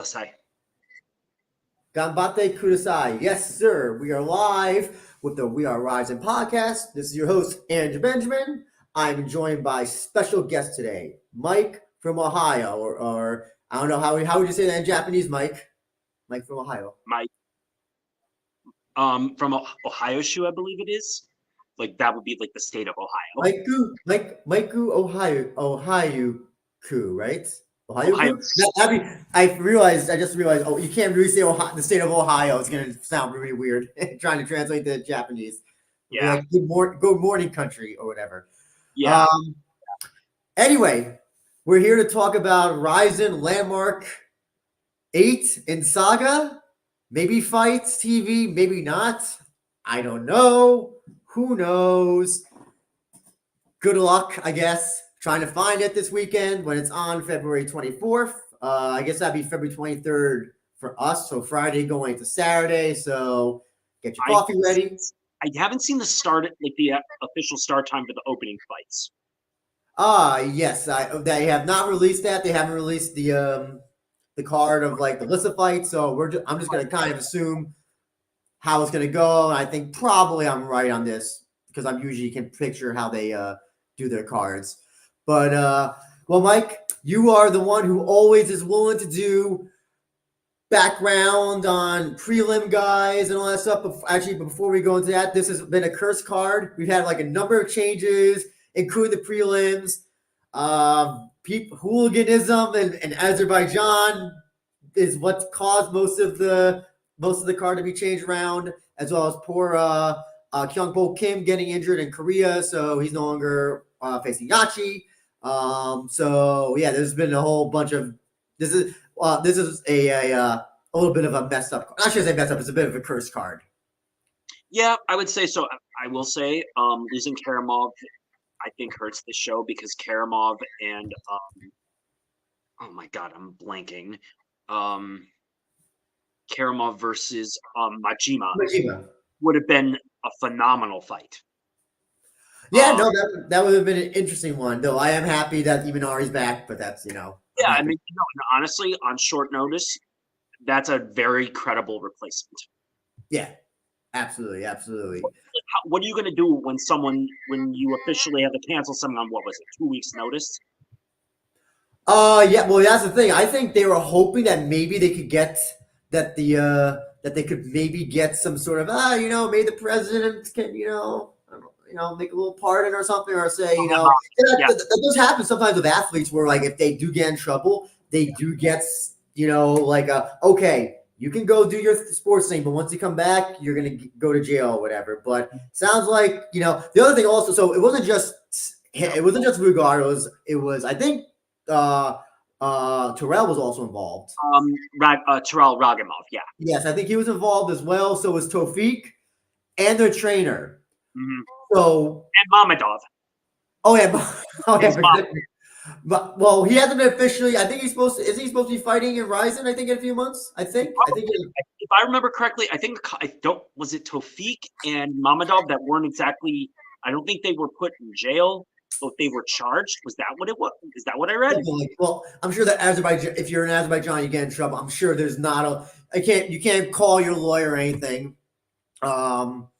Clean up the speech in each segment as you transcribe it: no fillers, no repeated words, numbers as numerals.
Kudasai. Gambate Kudasai. Yes, sir. We are live with the We Are Ryzen podcast. This is your host, Andrew Benjamin. I'm joined by special guest today, Mike from Ohio, or I don't know how would you say that in Japanese, Mike? Mike from Ohio. Mike. From Ohio Shoe, I believe it is. Like that would be like the state of Ohio. Maiku, Ohio, right? Ohio. I just realized. Oh, you can't really say Ohio, the state of Ohio. It's gonna sound really weird trying to translate to Japanese. Yeah. Like good morning, country, or whatever. Yeah. Anyway, we're here to talk about Ryzen Landmark 8 in SAGA. Maybe fights TV, maybe not. I don't know. Who knows? Good luck, I guess, trying to find it this weekend when it's on February 24th. I guess that'd be February 23rd for us. So Friday going to Saturday. So get your coffee ready. I haven't seen the official start time for the opening fights. Yes. They have not released that. They haven't released the card of like the list of fights. So I'm just gonna kind of assume how it's gonna go. And I think probably I'm right on this because I'm usually can picture how they do their cards. But well, Mike, you are the one who always is willing to do background on prelim guys and all that stuff. Actually, before we go into that, this has been a cursed card. We've had like a number of changes, including the prelims. Hooliganism and Azerbaijan is what caused most of the card to be changed around, as well as poor Kyungpo Kim getting injured in Korea, so he's no longer facing Yachi. So yeah, there's been a whole bunch of this is a little bit of a messed up. I shouldn't say messed up. It's a bit of a cursed card. Yeah, I would say so. I will say losing Karamov, I think, hurts the show because Karamov and oh my god, I'm blanking. Karamov versus Majima would have been a phenomenal fight. Yeah, no, that would have been an interesting one. Though I am happy that Imanari's back, but that's Yeah, I mean, honestly, on short notice, that's a very credible replacement. Yeah, absolutely. What are you going to do when you officially have to cancel someone on, what was it, 2 weeks notice? Yeah, well, that's the thing. I think they were hoping that maybe they could get that they could maybe get some sort of maybe the president can make a little pardon or something, or say that does happen sometimes with athletes where like if they do get in trouble, they do get okay, you can go do your sports thing, but once you come back, you're gonna go to jail or whatever. But sounds like the other thing also. So it wasn't just Rugar. It was I think Terrell was also involved. Terrell Ragimov, yeah. Yes, I think he was involved as well. So was Tofik and their trainer. Mm-hmm. So and Mamadov. Oh yeah, but well, he hasn't been officially. I think he's supposed to be fighting in Ryzen? I think in a few months. I think. If I remember correctly, was it Tofik and Mamadov that weren't exactly. I don't think they were put in jail. But they were charged. Was that what it was? Is that what I read? Well, I'm sure that Azerbaijan. If you're in Azerbaijan, you get in trouble. I'm sure there's not you can't call your lawyer or anything. Daniel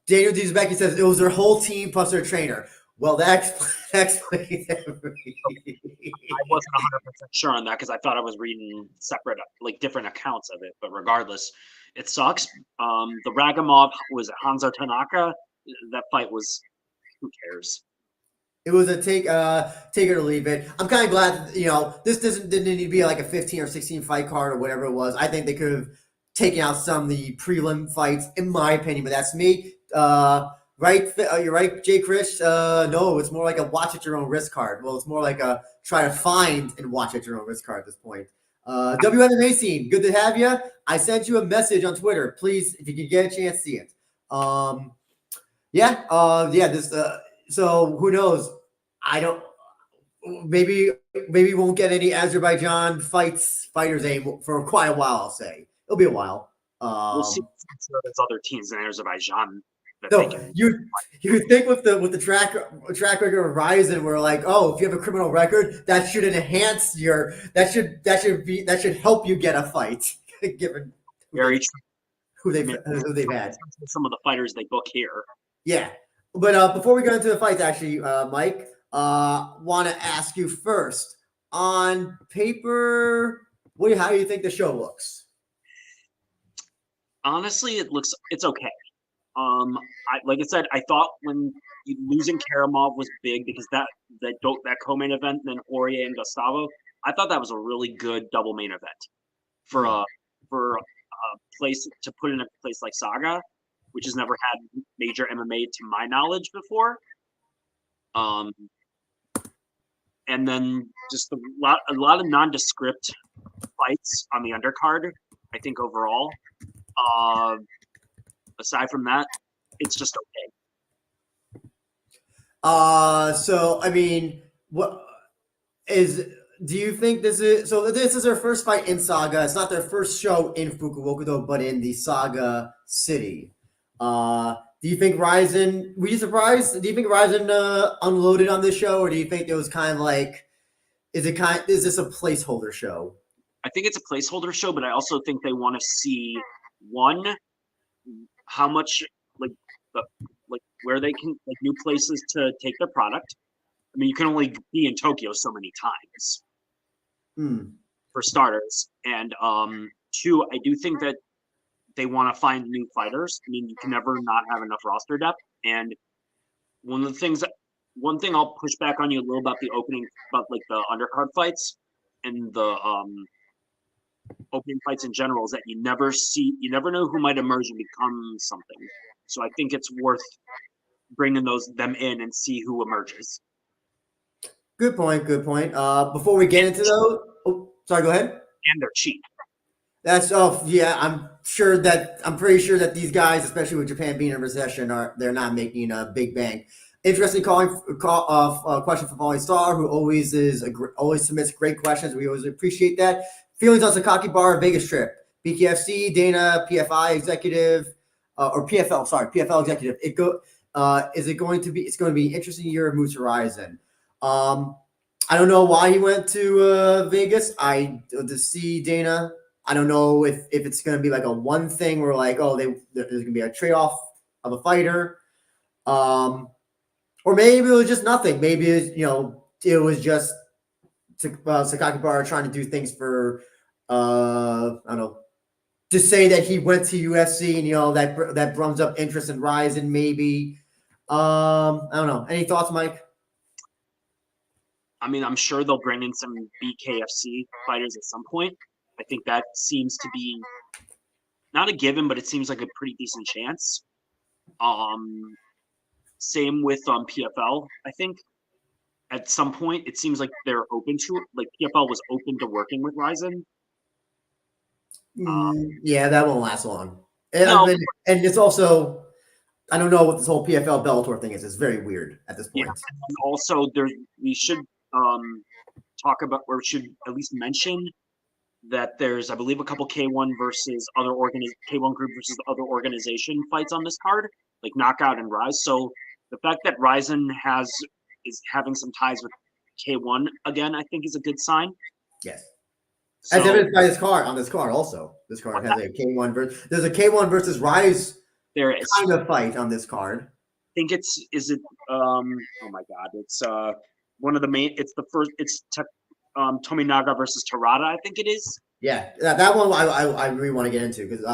Dizbeki says it was their whole team plus their trainer. Well, that explains everything. I wasn't 100% sure on that because I thought I was reading separate, like different accounts of it. But regardless, it sucks. The Ragimov was Hanzo Tanaka. That fight was. Who cares? It was a take it or leave it. I'm kind of glad this didn't need to be like a 15 or 16 fight card or whatever it was. I think they could have taken out some of the prelim fights, in my opinion, but that's me. Right? You're right, Jay Chris. No, it's more like a watch at your own risk card. Well, it's more like a try to find and watch at your own risk card at this point. WMMA scene, good to have you. I sent you a message on Twitter. Please, if you can get a chance, see it. This. So who knows? I don't. Maybe we won't get any Azerbaijan fighters for quite a while. I'll say it'll be a while. We'll see. There's other teams in Azerbaijan. that they No, can. you think with the track record of Ryzen, we're like, oh, if you have a criminal record, that should enhance your that should help you get a fight, given Very true. who I they've mean, who they've had. some of the fighters they book here. Yeah, but before we go into the fights, actually, Mike, want to ask you first on paper, how do you think the show looks? Honestly, it's okay. Like I said, I thought when losing Karamov was big because that co-main event, then Aurier and Gustavo. I thought that was a really good double main event for a place to put in a place like Saga, which has never had major MMA to my knowledge before. And then just a lot of nondescript fights on the undercard. I think overall, aside from that, it's just okay. So I mean, what is? Do you think this is so? This is their first fight in Saga. It's not their first show in Fukuoka though, but in the Saga city. Do you think Ryzen? Were you surprised? Do you think Ryzen unloaded on this show, or do you think it was kind of like? Is this a placeholder show? I think it's a placeholder show, but I also think they want to see one how much where they can new places to take their product. I mean, you can only be in Tokyo so many times, for starters, and two, I do think that they want to find new fighters. I mean, you can never not have enough roster depth, and one thing I'll push back on you a little about the the undercard fights and the opening fights in general is that you never know who might emerge and become something. So I think it's worth bringing them in and see who emerges. Good point. Before we get into those, sorry, go ahead. And they're cheap. Yeah. I'm pretty sure that these guys, especially with Japan being in recession, they're not making a big bang. Interesting question from Ollie Star, who always submits great questions. We always appreciate that. Feelings on Sakaki Bar Vegas trip. BKFC, Dana, PFI executive, or PFL. Sorry, PFL executive. It's going to be an interesting year of Moose Horizon. I don't know why he went to Vegas. To see Dana. I don't know if it's going to be like a one thing where like, there's going to be a trade off of a fighter. Or maybe it was just nothing. Maybe it was just Sakaki Bar trying to do things for I don't know, to say that he went to UFC and that brings up interest in Ryzen. Maybe I don't know. Any thoughts, Mike? I mean, I'm sure they'll bring in some BKFC fighters at some point. I think that seems to be not a given, but it seems like a pretty decent chance. Same with PFL. I think at some point it seems like they're open to it. Like PFL was open to working with Ryzen. Yeah, that won't last long. No. And it's also, I don't know what this whole PFL Bellator thing is. It's very weird at this point. Yeah. And also, we should talk about, or should at least mention that there's, I believe, a couple K1 versus other K1 group versus other organization fights on this card, like Knockout and Rise. So the fact that Ryzen is having some ties with K1 again, I think is a good sign. Yes. As evidenced by this card also. This card has a K1 versus. There's a K1 versus Rise. There is kind of fight on this card. I think oh my god, it's one of the main. It's the first. It's Tomin Naga versus Tarada. I think it is. Yeah, that one I really want to get into because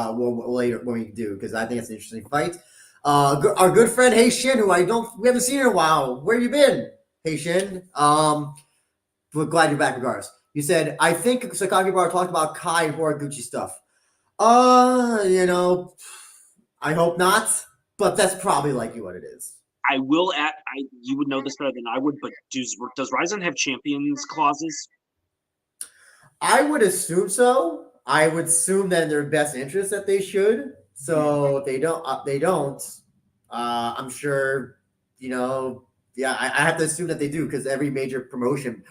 later when we do, because I think it's an interesting fight. Our good friend Hey Shin, who we haven't seen in a while. Where you been, Hey Shin? We're glad you're back. Regardless, you said I think Sakaki Bar talked about Kai and Horguchi stuff. I hope not, but that's probably likely what it is. I will add, you would know this better than I would, but does Ryzen have champions clauses? I would assume so. I would assume that in their best interest that they should. So if they don't. I'm sure, yeah, I have to assume that they do because every major promotion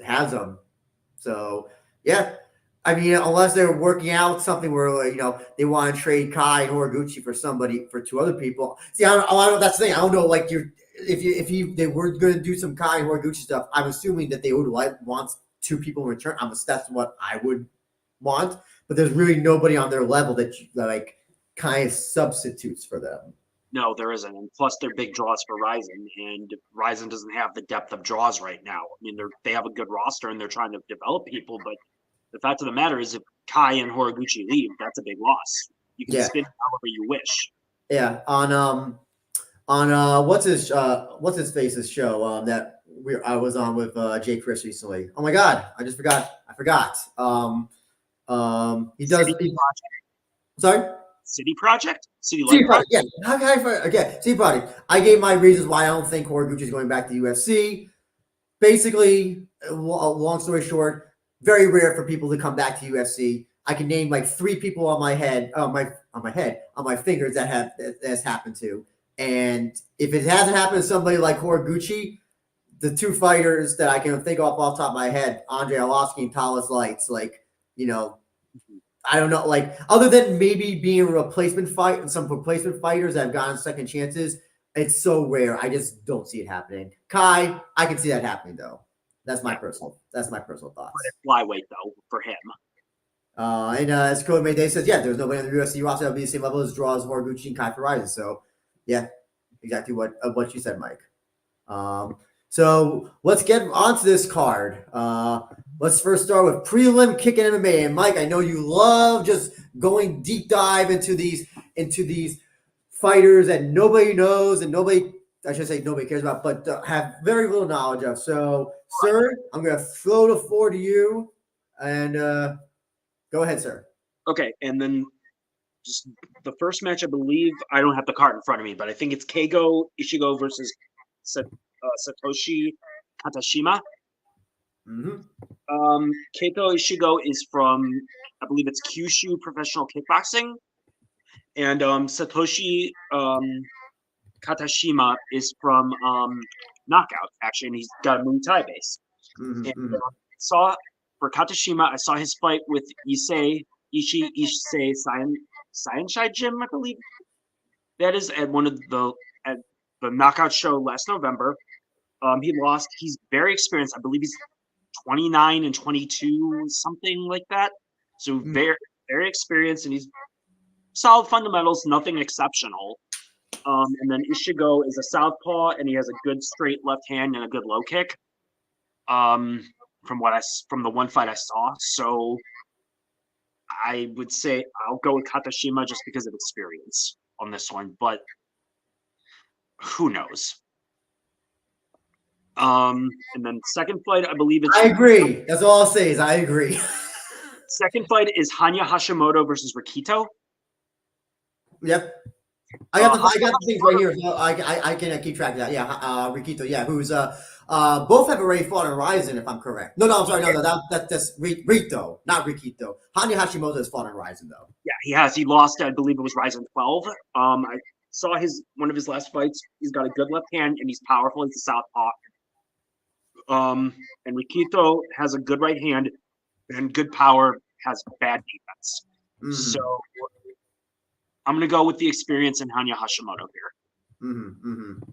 has them. So yeah. I mean, unless they're working out something where they want to trade Kai and Horguchi for two other people. See, I don't. That's the thing. I don't know. Like if they were going to do some Kai and Horguchi stuff, I'm assuming that they would want two people in return. That's what I would want. But there's really nobody on their level that like kind of substitutes for them. No, there isn't. And plus, they're big draws for Ryzen, and Ryzen doesn't have the depth of draws right now. I mean, they have a good roster, and they're trying to develop people. But the fact of the matter is, if Kai and Horiguchi leave, that's a big loss. You can spin it however you wish. Yeah. On what's his face's show that I was on with Jay Chris recently. Oh my God, I forgot. He does. Sorry. City Project? City Project, yeah. How can I forget? Okay, City Project. I gave my reasons why I don't think Horiguchi is going back to UFC. Basically, long story short, very rare for people to come back to UFC. I can name like 3 people on my head, on my fingers that has happened to. And if it hasn't happened to somebody like Horiguchi, the 2 fighters that I can think off the top of my head, Andre Arlovski and Talis Lights, I don't know, like other than maybe being a replacement fight and some replacement fighters that have gotten second chances, it's so rare. I just don't see it happening. Kai, I can see that happening though. That's my personal thoughts. Flyweight though for him. And as Code Mayday says, yeah, there's nobody on the UFC roster that will be the same level as draws Horiguchi and Kai for Ryzen. So yeah, exactly what you said, Mike. So let's get onto this card. Let's first start with prelim kicking MMA. And Mike, I know you love just going deep dive into these fighters that nobody knows and nobody cares about, but have very little knowledge of. So, sir, I'm going to throw the floor to you, and go ahead, sir. Okay, and then just the first match, I believe, I don't have the card in front of me, but I think it's Keigo Ishigo versus Satoshi Katashima. Mm-hmm. Keiko Ishigo is from, I believe it's Kyushu Professional Kickboxing, and Satoshi Katashima is from Knockout, actually, and he's got a Muay Thai base. Mm-hmm. And for Katashima, I saw his fight with Issei Scienshai Gym, I believe. That is at the Knockout show last November. He lost. He's very experienced. I believe he's 29 and 22, something like that. So very, very experienced, and he's solid fundamentals, nothing exceptional. And then Ishigo is a southpaw, and he has a good straight left hand and a good low kick. From the one fight I saw, so I would say I'll go with Katashima just because of experience on this one, but who knows? And then second fight, I believe it's. I agree. That's all I'll say is I agree. Second fight is Hanya Hashimoto versus Rikito. Yep. I got the things right here. So I can keep track of that. Yeah, Rikito. Yeah, who's both have already fought on Ryzen, if I'm correct. No, I'm sorry. No, that's Rito, not Rikito. Hanya Hashimoto has fought on Ryzen though. Yeah, he has. He lost. I believe it was Ryzen 12. I saw one of his last fights. He's got a good left hand and he's powerful. He's a southpaw. And Rikito has a good right hand and good power. Has bad defense. Mm-hmm. So I'm gonna go with the experience in Hanya Hashimoto here. Mm-hmm. Mm-hmm.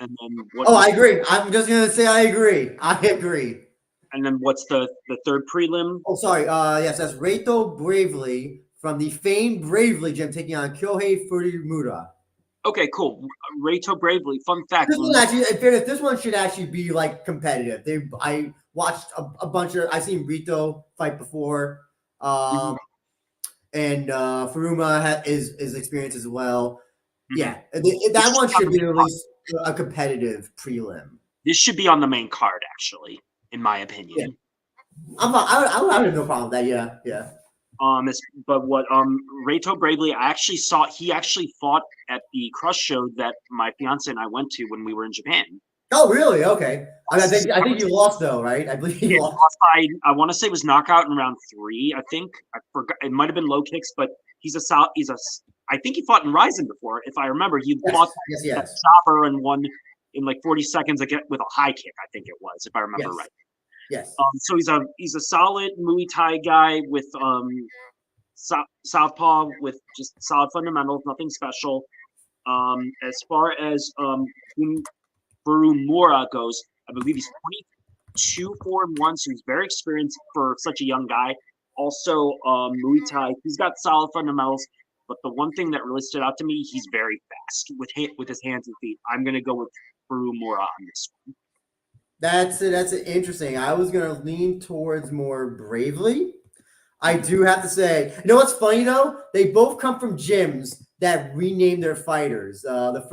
And then I agree. I'm just gonna say I agree. And then what's the third prelim? Oh, sorry. Yes, that's Reito Bravely from the famed Bravely Gym taking on Kyohei Furimura. Okay, cool. Reito Bravely. Fun fact. This one actually, in fairness, this one should actually be like competitive. I watched a bunch of. I've seen Rito fight before, and Furuma is experienced as well. Mm-hmm. Yeah, that one should be at least a competitive prelim. This should be on the main card, actually, in my opinion. Yeah. I have no problem with that. Yeah. But what Reito Bravely, he actually fought at the Crush show that my fiance and I went to when we were in Japan. Oh, really? Okay. I think you lost though, right? I believe you lost. I want to say it was knockout in round 3. I think I forgot. It might have been low kicks, but I think he fought in Ryzen before, if I remember. He fought that chopper and won in like 40 seconds again with a high kick. I think it was, if I remember right. Yes. So he's a solid Muay Thai guy with southpaw with just solid fundamentals, nothing special. As far as Mura goes, I believe he's 22, 4-1, so he's very experienced for such a young guy. Also, Muay Thai, he's got solid fundamentals, but the one thing that really stood out to me, he's very fast with his hands and feet. I'm gonna go with Mura on this one. That's interesting. I was gonna lean towards more Bravely. I do have to say, you know what's funny though? They both come from gyms that rename their fighters. The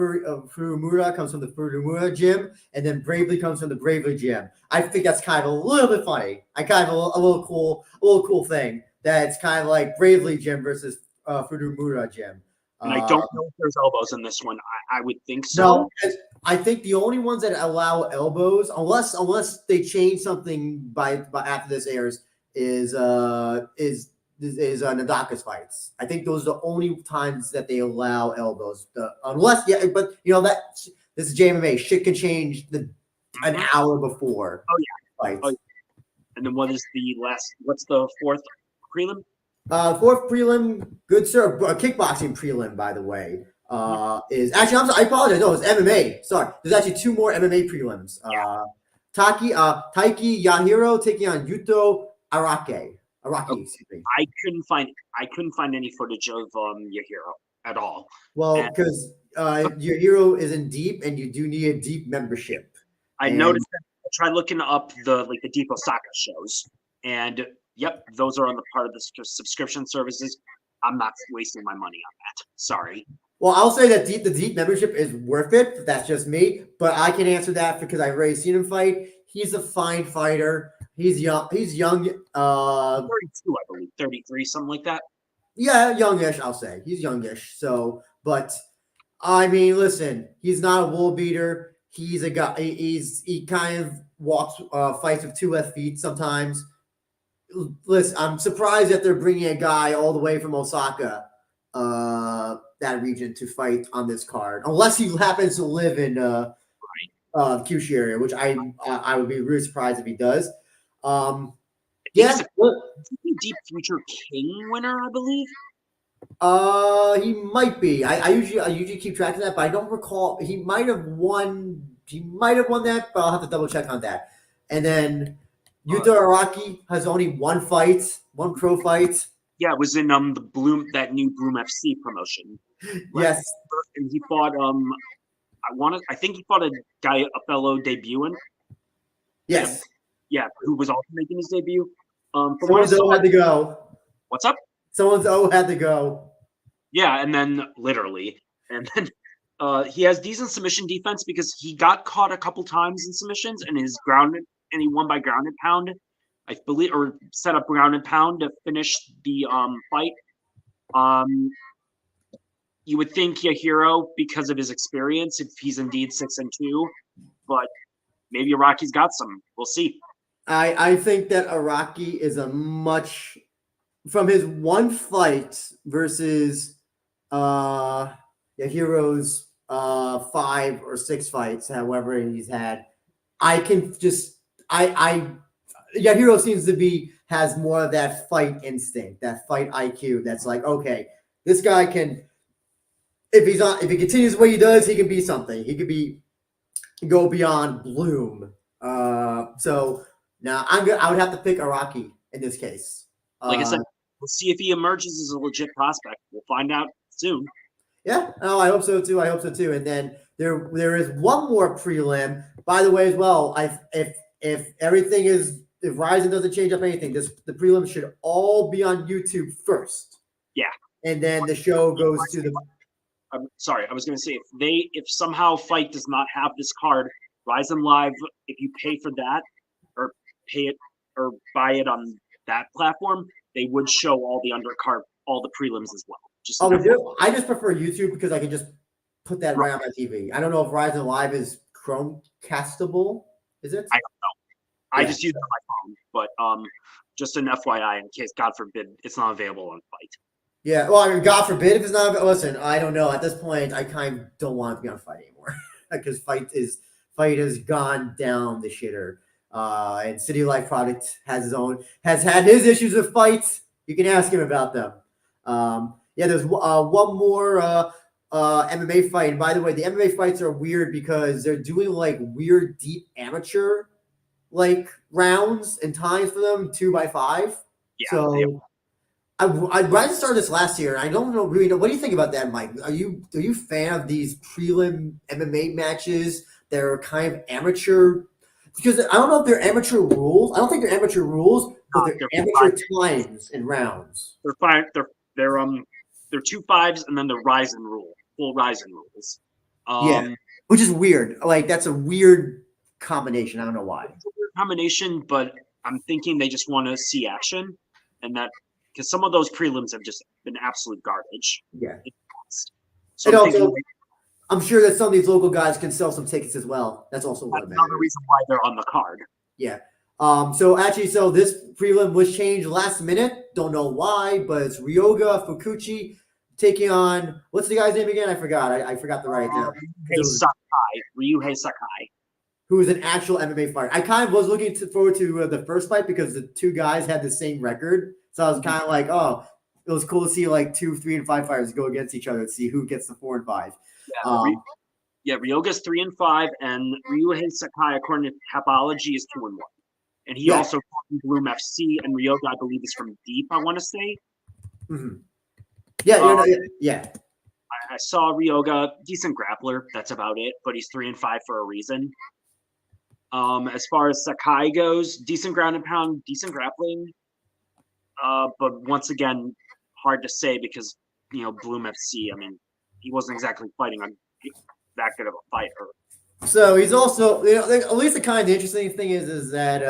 Furumura comes from the Furumura gym, and then Bravely comes from the Bravely gym. I think that's kind of a little bit funny. I kind of a little cool thing that's kind of like Bravely gym versus Furumura gym. And I don't know if there's elbows in this one. I would think so. No, I think the only ones that allow elbows, unless they change something by after this airs, is Nadaka's fights. I think those are the only times that they allow elbows. But you know that this is JMMA. Shit can change an hour before. Oh yeah. Fights. Oh, yeah. And then what's the fourth prelim? Fourth prelim, good sir. Kickboxing prelim, by the way. Is actually I apologize. No, it's MMA. Sorry. There's actually 2 more MMA prelims. Taiki Yahiro taking on Yuto Araki. Excuse me. I couldn't find any footage of Yahiro at all. Well, because Yahiro is in deep, and you do need a deep membership. I noticed that. I tried looking up the Deep Osaka shows, and yep, those are on the part of the subscription services. I'm not wasting my money on that. Sorry. Well, I'll say that the deep membership is worth it. That's just me, but I can answer that because I've already seen him fight. He's a fine fighter. He's young. 32, I believe, 33, something like that. Yeah, youngish. I'll say he's youngish. So, but I mean, listen, he's not a wool beater. He's a guy. He kind of walks, fights with 2 left feet sometimes. Listen, I'm surprised that they're bringing a guy all the way from Osaka, that region, to fight on this card, unless he happens to live in the Kyushu area, which I would be really surprised if he does. Yeah, Deep Future King winner, I believe. He might be. I usually keep track of that, but I don't recall. He might have won. He might have won that, but I'll have to double check on that. And then Yuta Araki has only 1 fight, 1 pro fight. Yeah, it was in that new Bloom FC promotion. Yes, and he fought I think he fought a fellow debutant. Yes. Yeah, who was also making his debut. Someone's O had to go. What's up? Someone's O had to go. Yeah, and then literally, and then he has decent submission defense because he got caught a couple times in submissions and is grounded, and he won by ground and pound, I believe, or set up ground and pound to finish the fight. You would think Yahiro, because of his experience, if he's indeed 6-2, but maybe Araki's got some. We'll see. I think that Araki is a much, from his 1 fight versus Yahiro's 5 or 6 fights, however he's had. Yahiro seems to has more of that fight instinct, that fight IQ. That's like, okay, this guy can, if he continues the way he does, he can be something. He could go beyond Bloom. So now I would have to pick Araki in this case. Like I said, we'll see if he emerges as a legit prospect. We'll find out soon. Yeah, I hope so too. And then there is 1 more prelim, by the way, as well. If Ryzen doesn't change up anything, the prelim should all be on YouTube first. Yeah, and then the show goes to the. I'm sorry, I was going to say if somehow Fight does not have this card, Ryzen Live, if you pay for that or pay it or buy it on that platform, they would show all the undercard, all the prelims as well. I just prefer YouTube because I can just put that right on my TV. I don't know if Ryzen Live is Chromecastable. Is it? I don't know. I just use it on my phone, but just an FYI in case, God forbid, it's not available on Fight. Yeah, well, I mean, God forbid if it's not. Listen, I don't know. At this point, I kind of don't want to be on Fight anymore because Fight has gone down the shitter. And City Life Product has had his issues with fights. You can ask him about them. Yeah, there's one more MMA fight. And by the way, the MMA fights are weird because they're doing like weird deep amateur like rounds and times for them 2x5. Yeah. So I Ryzen started this last year. I don't know really know. What do you think about that, Mike? Are you fan of these prelim MMA matches that are kind of amateur? Because I don't know if they're amateur rules. I don't think they're amateur rules, but they're amateur times and rounds. They're fine. They're 2 5s and then the Ryzen rule, full Ryzen rules. Yeah, which is weird. Like that's a weird combination. I don't know why. It's a weird combination, but I'm thinking they just want to see action, and that because some of those prelims have just been absolute garbage. Yeah. So and also, I'm sure that some of these local guys can sell some tickets as well. That's also another reason why they're on the card. Yeah. So this prelim was changed last minute. Don't know why, but it's Ryoga Fukuchi taking on what's the guy's name again? I forgot. I forgot the right name. Ryuhei Sakai. Who is an actual MMA fighter. I kind of was looking forward to the first fight because the two guys had the same record. So I was kind of like, oh, it was cool to see like 2, 3, and 5 fighters go against each other and see who gets the 4 and 5. Ryoga's 3 and 5, and Ryuhei Sakai, according to Tapology, is 2 and 1. And he also fought in Bloom FC, and Ryoga, I believe, is from Deep, I want to say. Mm-hmm. Yeah. I saw Ryoga, decent grappler. That's about it, but he's 3 and 5 for a reason. As far as Sakai goes, decent ground and pound, decent grappling. But once again, hard to say because, Bloom FC, I mean, he wasn't exactly fighting on that good of a fighter. So he's also, at least the kind of interesting thing is that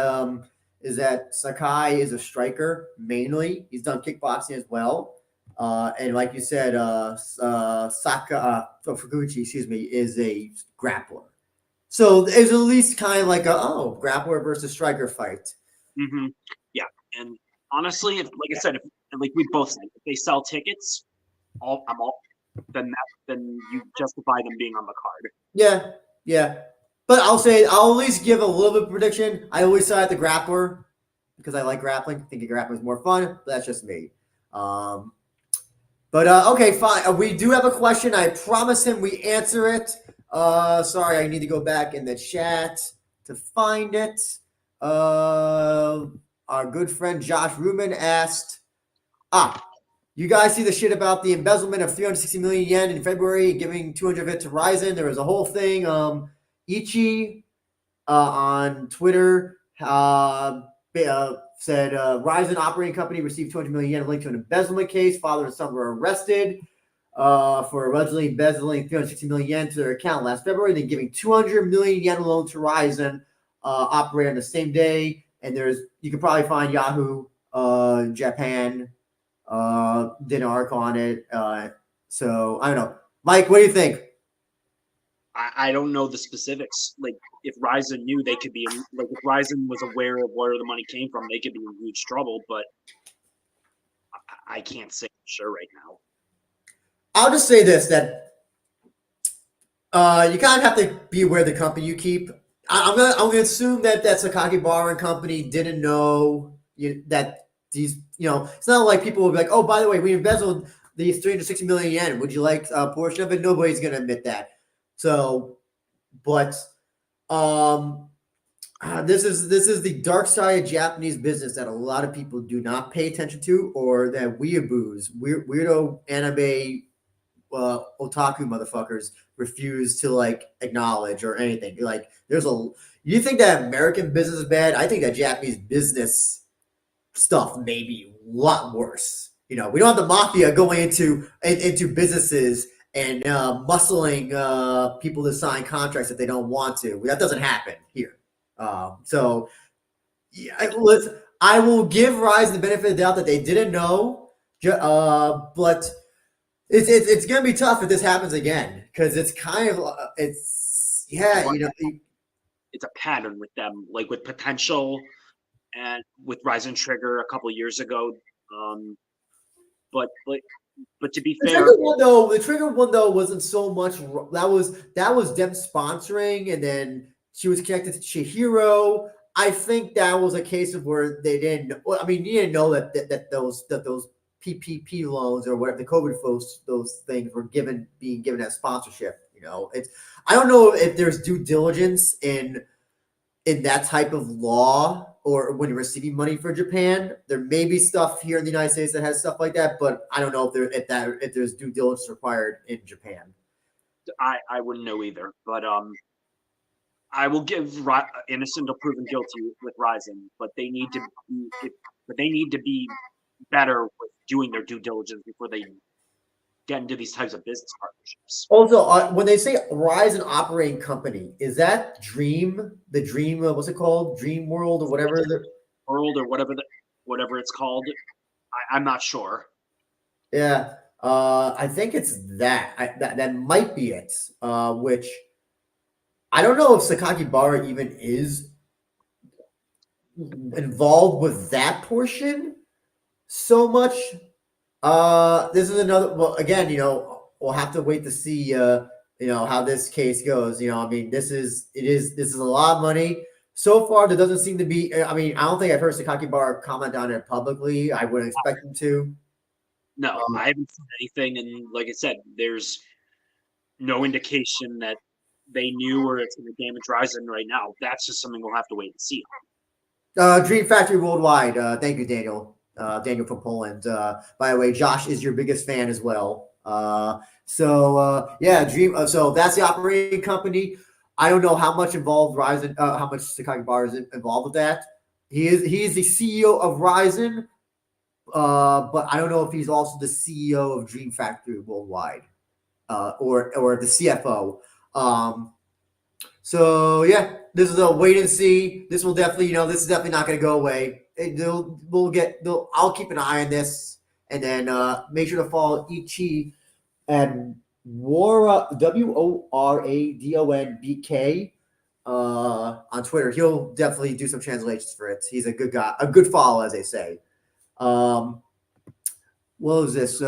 Sakai is a striker mainly. He's done kickboxing as well. And like you said, Fukuchi, is a grappler. So it's at least kind of like grappler versus striker fight. Mm-hmm. Yeah, and honestly, like I said, like we both said, if they sell tickets, then you justify them being on the card. Yeah. But I'll at least give a little bit of prediction. I always side the grappler because I like grappling. I think a grappler is more fun, but that's just me. Okay, fine. We do have a question. I promise him we answer it. Sorry, I need to go back in the chat to find it. Our good friend Josh Rubin asked, you guys see the shit about the embezzlement of 360 million yen in February, giving 200 of it to Ryzen? There was a whole thing. Ichi on Twitter said Ryzen operating company received 200 million yen linked to an embezzlement case. Father and son were arrested for allegedly embezzling 360 million yen to their account last February, then giving 200 million yen loan to Ryzen operator on the same day. And you can probably find Yahoo Japan did an article on it. So I don't know. Mike, what do you think? I don't know the specifics. Like if Ryzen knew, they could be if Ryzen was aware of where the money came from, they could be in huge trouble. But I can't say for sure right now. I'll just say this: that you kind of have to be aware of the company you keep. I'm gonna assume that Sakaki Bar and Company didn't know that these. It's not like people will be like, oh, by the way, we embezzled these 360 million yen. Would you like a portion of it? Nobody's gonna admit that. So, but this is the dark side of Japanese business that a lot of people do not pay attention to, or that weeaboos, weirdo anime otaku motherfuckers refuse to acknowledge or anything. You think that American business is bad? I think that Japanese business stuff may be a lot worse. We don't have the mafia going into businesses and muscling people to sign contracts that they don't want to. That doesn't happen here. So, listen, I will give Ryzen the benefit of the doubt that they didn't know, but it's going to be tough if this happens again because it's kind of it's a pattern with them, like with Potential and with Ryzen Trigger a couple of years ago. But to be fair, the Trigger one though wasn't so much. That was them sponsoring, and then she was connected to Chihiro. I think that was a case of where they didn't. Well, I mean, you didn't know that those PPP loans or whatever the COVID folks, those things were being given as sponsorship. It's I don't know if there's due diligence in that type of law or when you're receiving money for Japan. There may be stuff here in the United States that has stuff like that, but I don't know if there's due diligence required in Japan. I wouldn't know either, but I will give innocent until proven guilty with Ryzen, but they need to be better with doing their due diligence before they get into these types of business partnerships. Also, when they say Ryzen operating company, is that the Dream? What's it called? Dream World or whatever. World or whatever it's called. I'm not sure. Yeah, I think it's that. That might be it. Which I don't know if Sakakibara even is involved with that portion so much. This is another. Well, again, we'll have to wait to see. How this case goes. I mean, this is a lot of money. So far, there doesn't seem to be. I mean, I don't think I've heard Sakakibara comment on it publicly. I wouldn't expect him to. No, I haven't seen anything, and like I said, there's no indication that they knew or it's going to damage Ryzen right now. That's just something we'll have to wait and see. Dream Factory Worldwide. Thank you, Daniel. Daniel from Poland. By the way, Josh is your biggest fan as well. Yeah, Dream. So that's the operating company. I don't know how much involved Ryzen, how much Sakakibara is involved with that. He is the CEO of Ryzen, but I don't know if he's also the CEO of Dream Factory Worldwide, or the CFO. So yeah, this is a wait and see. This will definitely, this is definitely not going to go away. I'll keep an eye on this, and then make sure to follow Ichi and Wora WORADONBK on Twitter. He'll definitely do some translations for it. He's a good guy, a good follow, as they say. What was this?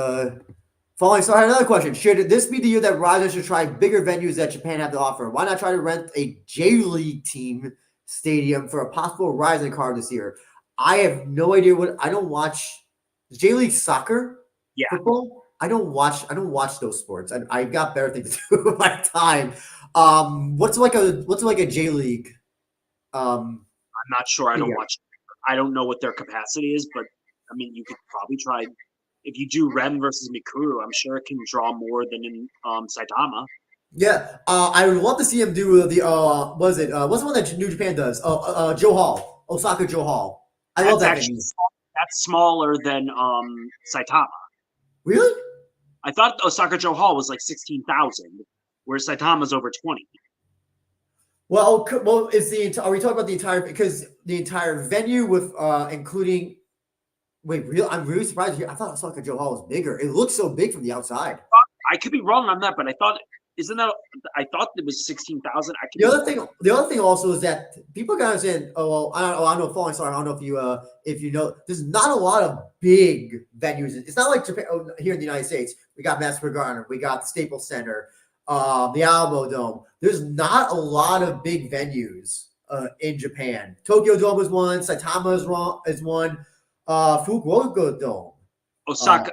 Following, so I had another question. Should this be the year that Ryzen should try bigger venues that Japan have to offer? Why not try to rent a J League team stadium for a possible Ryzen card this year? I have no idea I don't watch J League soccer, football. I don't watch those sports. I got better things to do with my time. What's like a J League? I'm not sure. I don't watch. I don't know what their capacity is, but I mean, you could probably try. If you do Ren versus Mikuru, I'm sure it can draw more than in Saitama. Yeah, I would love to see him do the what's the one that New Japan does? Joe Hall, Osaka Joe Hall. I love that venue. That's smaller than Saitama. Really? I thought Osaka Joe Hall was like 16,000, whereas Saitama's over 20. Well, are we talking about the entire, because the entire venue with including? Wait, I'm really surprised here. I thought Osaka Joe Hall was bigger. It looks so big from the outside. I could be wrong on that, but I thought I thought it was 16,000. The other thing also is that people got to understand. Oh, well, I don't know. Falling Star. I don't know if you know. There's not a lot of big venues. It's not like Japan here in the United States. We got Madison Square Garden. We got the Staples Center, the Alamo Dome. There's not a lot of big venues in Japan. Tokyo Dome is one. Saitama is one. Fukuoka Dome. Osaka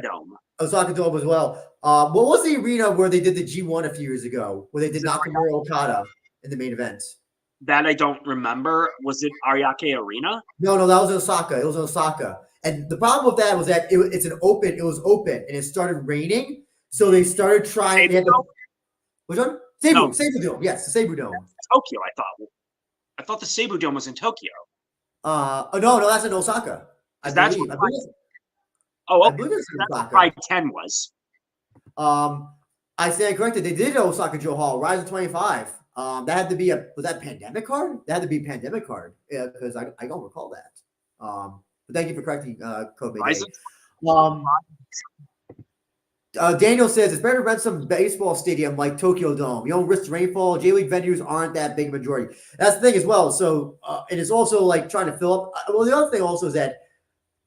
Dome. Osaka Dome as well. What was the arena where they did the G1 a few years ago, where they did Nakamura Okada in the main event? That I don't remember. Was it Ariake Arena? No, that was in Osaka. It was in Osaka. And the problem with that was that it was open, and it started raining. So they started trying. Which one? Seibu Dome. Yes, the Seibu Dome. Tokyo, I thought the Seibu Dome was in Tokyo. No, that's in Osaka. I believe. Oh, okay. That's what Pride 10 was. I stand corrected. They did Osaka Joe Hall, Ryzen 25. That had to be was that pandemic card? That had to be a pandemic card. Yeah, because I don't recall that. But thank you for correcting, Kobe. Daniel says it's better to rent some baseball stadium like Tokyo Dome. You don't risk rainfall. J League venues aren't that big majority. That's the thing as well. So, and it's also like trying to fill up. Well, the other thing also is that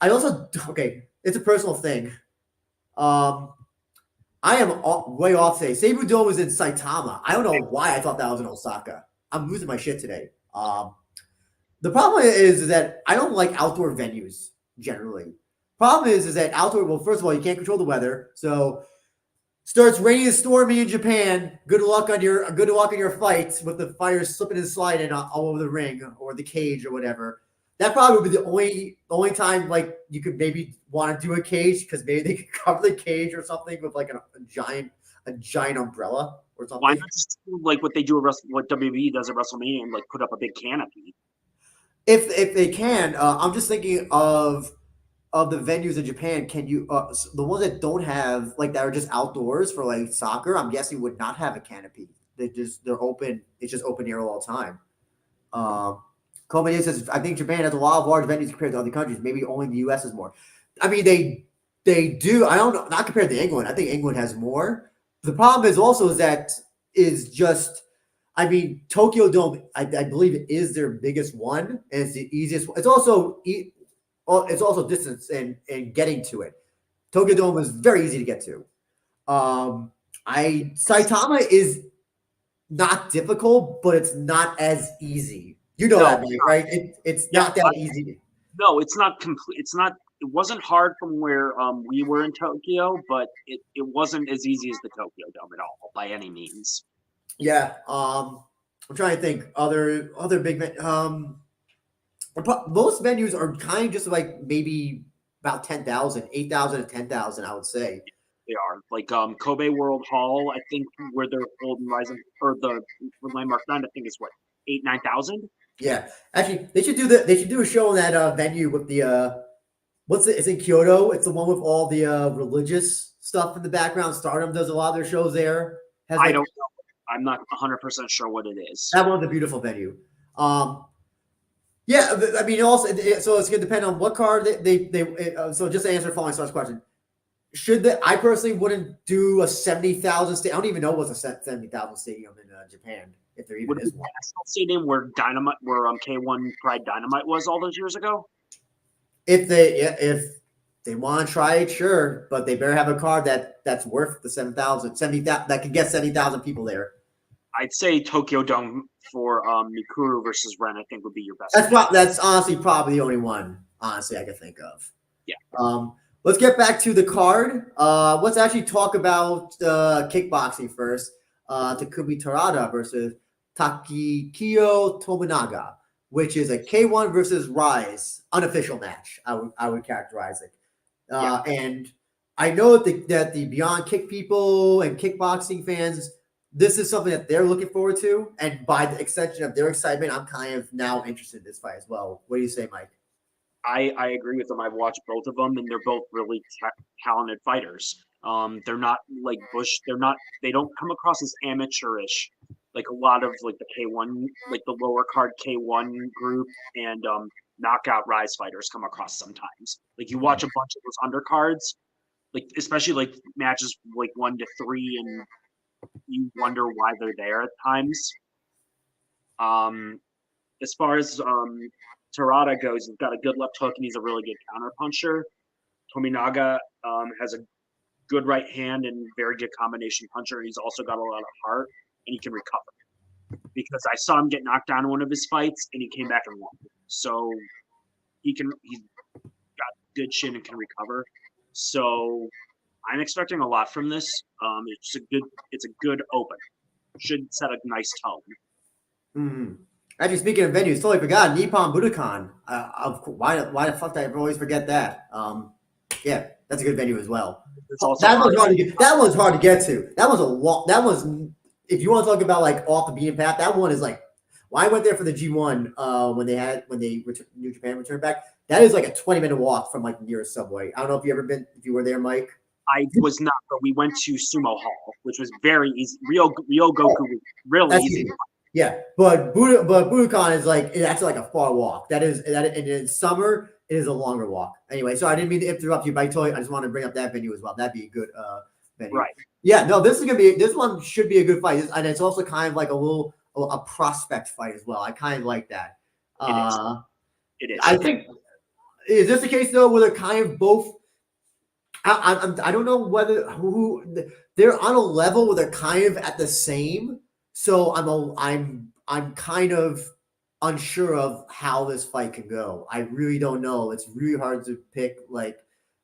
it's a personal thing. I am way off today. Seibu Dome was in Saitama. I don't know why I thought that was in Osaka. I'm losing my shit today. The problem is that I don't like outdoor venues generally. Problem is that outdoor. Well, first of all, you can't control the weather, so starts raining and stormy in Japan. Good luck on your fights with the fires slipping and sliding all over the ring or the cage or whatever. That probably would be the only time like you could maybe want to do a cage because maybe they could cover the cage or something with like a giant umbrella or something. Why not just do like what they do at what WWE does at WrestleMania and like put up a big canopy? If they can, I'm just thinking of the venues in Japan. Can you the ones that don't have like that are just outdoors for like soccer? I'm guessing would not have a canopy. They're open. It's just open air all the time. Kobe says I think Japan has a lot of large venues compared to other countries. Maybe only the U.S. is more. I mean they do. I don't know. Not compared to England. I think England has more. The problem is also is just. I mean, Tokyo Dome, I believe it is their biggest one, and it's the easiest. It's also distance and getting to it. Tokyo Dome is very easy to get to. Saitama is not difficult, but it's not as easy. You know that, right? It's not that easy. No, it's not complete. It's not. It wasn't hard from where we were in Tokyo, but it wasn't as easy as the Tokyo Dome at all by any means. Yeah. I'm trying to think other big most venues are kind of just like maybe about 10,000, 8,000 to 10,000, I would say. They are like Kobe World Hall, I think, where they're holding Ryzen or the Landmark 9, I think is what 8,000-9,000. Yeah, actually, they should do a show in that venue with the it's in Kyoto. It's the one with all the religious stuff in the background. Stardom does a lot of their shows there. I don't know. I'm not 100% sure what it is. That one's a beautiful venue. Yeah, I mean, also, so it's going to depend on what card so just to answer Falling Stars question, I personally wouldn't do a 70,000 stadium. I don't even know what's a 70,000 stadium in Japan, if there even is one. National Stadium where K1 Pride Dynamite was all those years ago? If they want to try it, sure, but they better have a card that's worth the 7,000, 70,000 that can get 70,000 people there. I'd say Tokyo Dome for Mikuru versus Ren, I think would be your best. That's honestly probably the only one, honestly, I could think of. Yeah. Let's get back to the card. Let's actually talk about kickboxing first. Takumi Terada versus Takikiyo Tominaga, which is a K1 versus Rise unofficial match. I would characterize it. And I know that the Beyond Kick people and kickboxing fans, this is something that they're looking forward to. And by the extension of their excitement, I'm kind of now interested in this fight as well. What do you say, Mike? I agree with them. I've watched both of them, and they're both really talented fighters. They're not like they don't come across as amateurish like a lot of like the K1, like the lower card K1 group and knockout Rise fighters come across sometimes. Like you watch a bunch of those undercards, like especially like matches like 1 to 3, and you wonder why they're there at times. As far as Terada goes, he's got a good left hook and he's a really good counter puncher. Tominaga has a good right hand and very good combination puncher. He's also got a lot of heart and he can recover. Because I saw him get knocked down in one of his fights and he came back and won. So he's got good chin and can recover. So I'm expecting a lot from this. It's a good open. Should set a nice tone. Mm-hmm. Actually, speaking of venues, totally forgot Nippon Budokan. Why the fuck did I always forget that? Yeah, that's a good venue as well. That one's hard to get to. That was if you want to talk about like off the beaten path, that one is like. Well, I went there for the G1 when New Japan returned back. That is like a 20-minute walk from like the nearest subway. I don't know if you were there, Mike. I was not, but we went to Sumo Hall, which was very easy. Real Goku, really easy. Yeah, but Budokan is that's like a far walk. And in summer it is a longer walk. Anyway, so I didn't mean to interrupt you, but I just wanted to bring up that venue as well. That'd be a good venue. Right. Yeah, no, this one should be a good fight, and it's also kind of like a prospect fight as well. I kind of like that. It is. I think is this the case though, where they're kind of both. I don't know whether they're on a level where they're kind of at the same. So I'm kind of unsure of how this fight can go. I really don't know. It's really hard to pick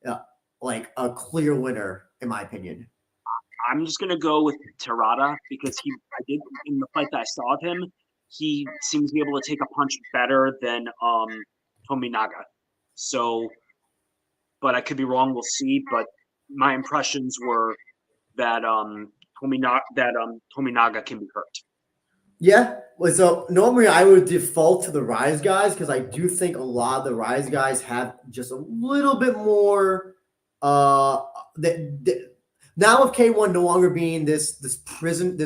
uh, like a clear winner, in my opinion. I'm just gonna go with Terada because I did in the fight that I saw of him, he seems to be able to take a punch better than Tominaga. So, but I could be wrong. We'll see. But my impressions were that Tominaga can be hurt. Yeah. Well, so normally I would default to the Rise guys because I do think a lot of the Rise guys have just a little bit more. That now with K1 no longer being this prison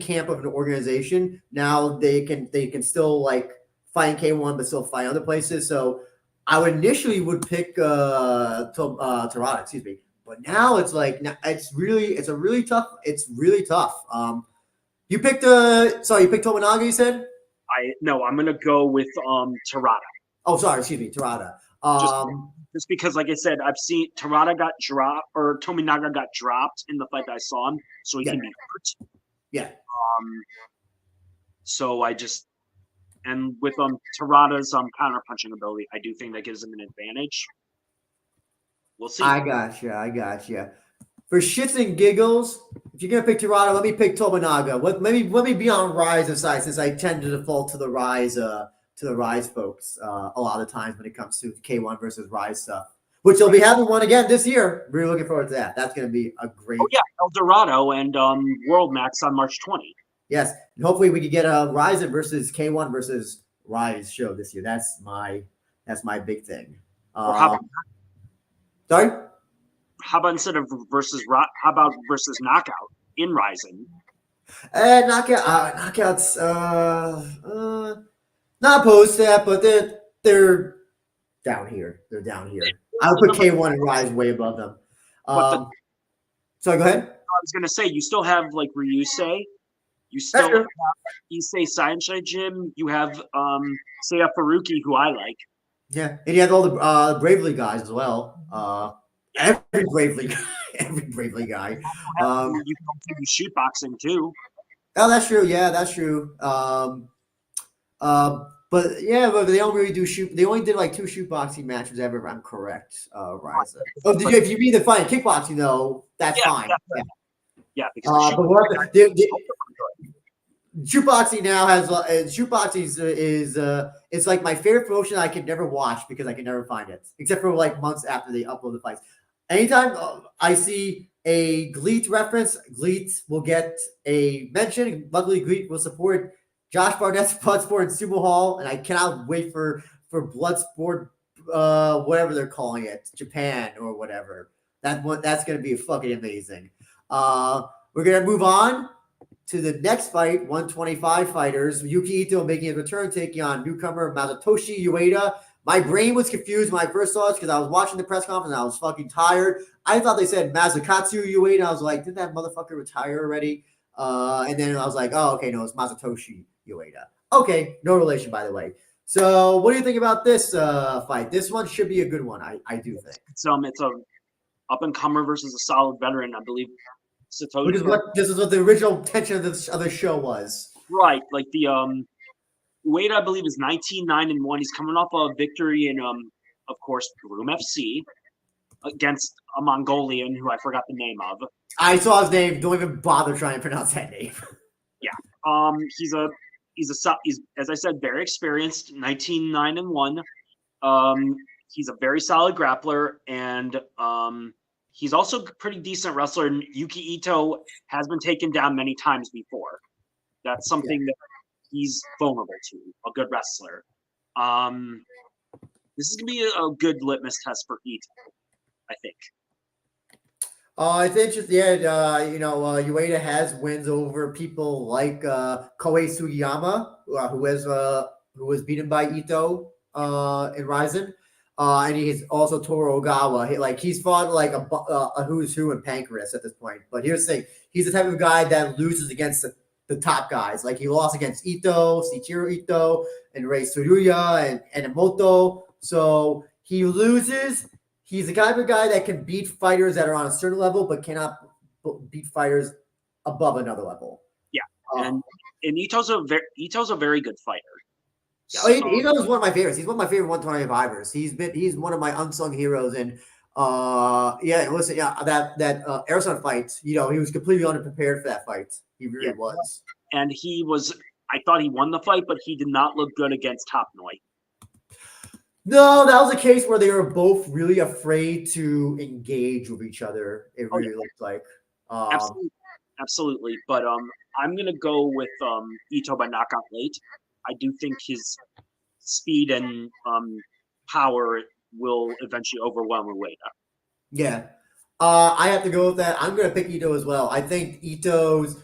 camp of an organization, now they can still like fight in K1 but still fight other places. So I would initially would pick Terada, excuse me, but now it's like it's really tough. You picked you picked Tominaga, you said? No, I'm gonna go with Terada. Oh, sorry, excuse me, Terada. Just because, like I said, I've seen Terada got dropped or Tominaga got dropped in the fight that I saw him, so he can be hurt. Yeah. So I just and with Terada's counter punching ability, I do think that gives him an advantage. We'll see. I gotcha. For shits and giggles, if you're gonna pick Terada, let me pick Tominaga. Let me be on Rise's side since I tend to default to the Rise folks a lot of times when it comes to K1 versus Rise stuff. Which they'll be having one again this year. Really looking forward to that. That's gonna be a great. Oh yeah, El Dorado and World Max on March 20. Yes, and hopefully we could get a Ryzen versus K1 versus Rise show this year. That's my big thing. Sorry. How about instead of versus knockout in Ryzen? Knockouts. Not opposed to that, but they're down here. They're down here. I would put K1 and Rise way above them. Sorry, go ahead. I was gonna say you still have like Ryusei. You still have Issei Saenshai Jim. You have Seiya Faruqi, who I like. Yeah, and you have all the Bravely guys as well. Every Bravely guy. You can do shoot boxing too. Oh, that's true. Yeah, that's true. But they don't really do shoot. They only did like 2 shoot boxing matches ever. If I'm correct. Ryzen. Oh, if you mean the fight kickboxing though, that's fine. Yeah, because shoot boxing now has shoot boxing is it's like my favorite promotion I can never watch because I can never find it except for like months after they upload the fights. Anytime I see a Gleet reference, Gleet will get a mention. Luckily, Gleet will support Josh Barnett's Bloodsport and Sumo Hall, and I cannot wait for Bloodsport, whatever they're calling it, Japan or whatever. That's going to be fucking amazing. We're going to move on to the next fight, 125 fighters. Yuki Ito making his return, taking on newcomer Masatoshi Ueda. My brain was confused when I first saw it because I was watching the press conference and I was fucking tired. I thought they said Masakatsu Ueda. I was like, did that motherfucker retire already? And then I was like, oh, okay, no, it's Masatoshi Ueda. Okay, no relation, by the way. So what do you think about this fight? This one should be a good one, I do think. It's a up-and-comer versus a solid veteran, I believe. Satoshi. This is what the original intention of the show was. Right, like the Ueda, I believe, is 19-9-1. He's coming off a victory in of course, Room FC against a Mongolian who I forgot the name of. I saw his name. Don't even bother trying to pronounce that name. Yeah. He's as I said, very experienced, 19-9-1. He's a very solid grappler, and he's also a pretty decent wrestler. And Yuki Ito has been taken down many times before. That's something that he's vulnerable to, a good wrestler. This is going to be a good litmus test for Ito, I think. It's interesting. Yeah, Ueda has wins over people like Kohei Sugiyama, who was beaten by Ito in Ryzen. And he's also Toru Ogawa. He's fought like a who's who in Pancreas at this point. But here's the thing: he's the type of guy that loses against the top guys. Like he lost against Ito, Shichiro Ito, and Rei Tsuruya and Emoto. So he loses. He's the kind of guy that can beat fighters that are on a certain level, but cannot beat fighters above another level. Yeah, and Ito's a very good fighter. Ito's one of my favorites. He's one of my favorite 125ers. He's one of my unsung heroes. And listen, that Arizona fight, he was completely unprepared for that fight. He really was. And I thought he won the fight, but he did not look good against Top Noi. No, that was a case where they were both really afraid to engage with each other. It really looked like. Absolutely. But I'm gonna go with Ito by knockout late. I do think his speed and power will eventually overwhelm Ueda. Yeah. I have to go with that. I'm gonna pick Ito as well. I think Ito's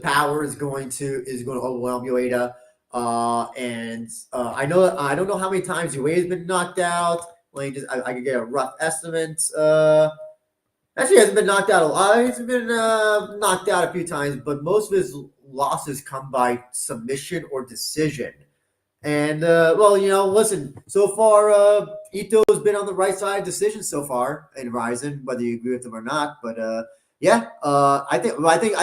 power is going to overwhelm Ueda. I don't know how many times Ueda's been knocked out. I could get a rough estimate. Actually, he hasn't been knocked out a lot. He's been knocked out a few times, but most of his losses come by submission or decision. And listen. So far, Ito's been on the right side of decisions so far in Ryzen, whether you agree with him or not. But I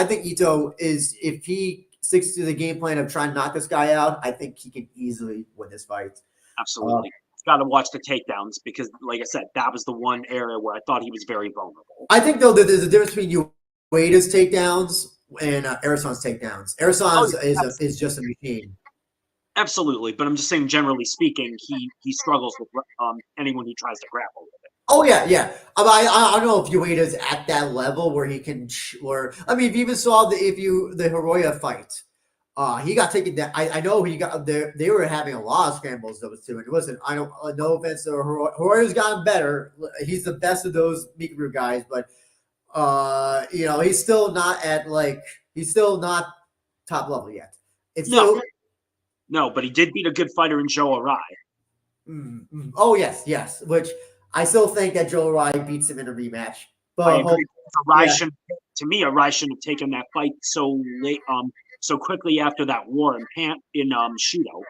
think Ito is, if he sticks to the game plan of trying to knock this guy out, I think he can easily win this fight. Absolutely. Got to watch the takedowns because, like I said, that was the one area where I thought he was very vulnerable. I think, though, that there's a difference between Ueda's takedowns and Arizon's takedowns. Arizon's is just a machine. Absolutely, but I'm just saying, generally speaking, he struggles with anyone who tries to grapple with it. Oh yeah. I don't know if Ueda's at that level where he can. If you even saw the Hiroya fight. He got taken down. I know he got there. They were having a lot of scrambles, those two. And listen, I don't. No offense to Hiroya's gotten better. He's the best of those Mikuru guys, but he's still not he's still not top level yet. No, but he did beat a good fighter in Joe Arai. Oh yes. Which I still think that Joe Arai beats him in a rematch. But I agree. Arai shouldn't have taken that fight so late. So quickly after that war in Shudo.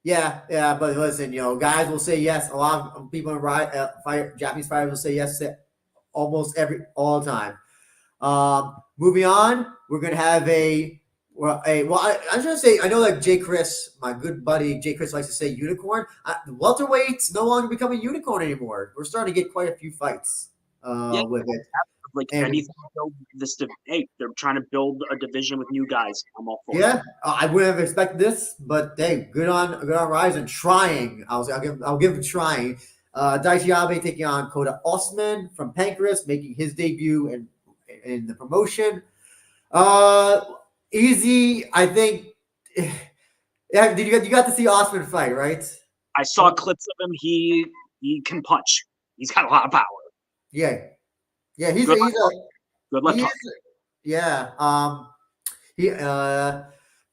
Yeah, but listen, guys will say yes. A lot of people in Japanese fighters will say yes almost all the time. Moving on, we're gonna have I'm just gonna say, I know that Jay Chris, my good buddy Jay Chris, likes to say unicorn. Welterweight's no longer becoming a unicorn anymore. We're starting to get quite a few fights with it. Anything to build this. They're trying to build a division with new guys. I'm all for it. Yeah, I wouldn't have expected this, but hey, good on Ryzen trying. I'll give him trying. Daichi Abe taking on Kota Osman from Pancras, making his debut in the promotion. Easy, I think. Yeah, you got to see Osman fight, right? I saw clips of him. He can punch. He's got a lot of power. Yeah,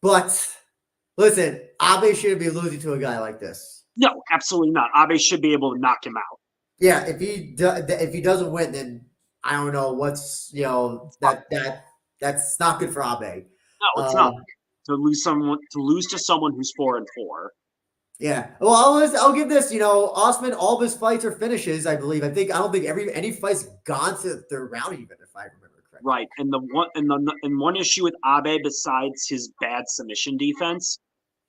but listen, Abe shouldn't be losing to a guy like this. No, absolutely not. Abe should be able to knock him out. Yeah, if he doesn't win, then I don't know what's that's not good for Abe. No, it's not. To lose to someone who's 4-4. Yeah. Well, I'll give this. Osman, all of his fights are finishes, I believe. I don't think any fight's gone to the third round even, if I remember correctly. Right. And one issue with Abe, besides his bad submission defense,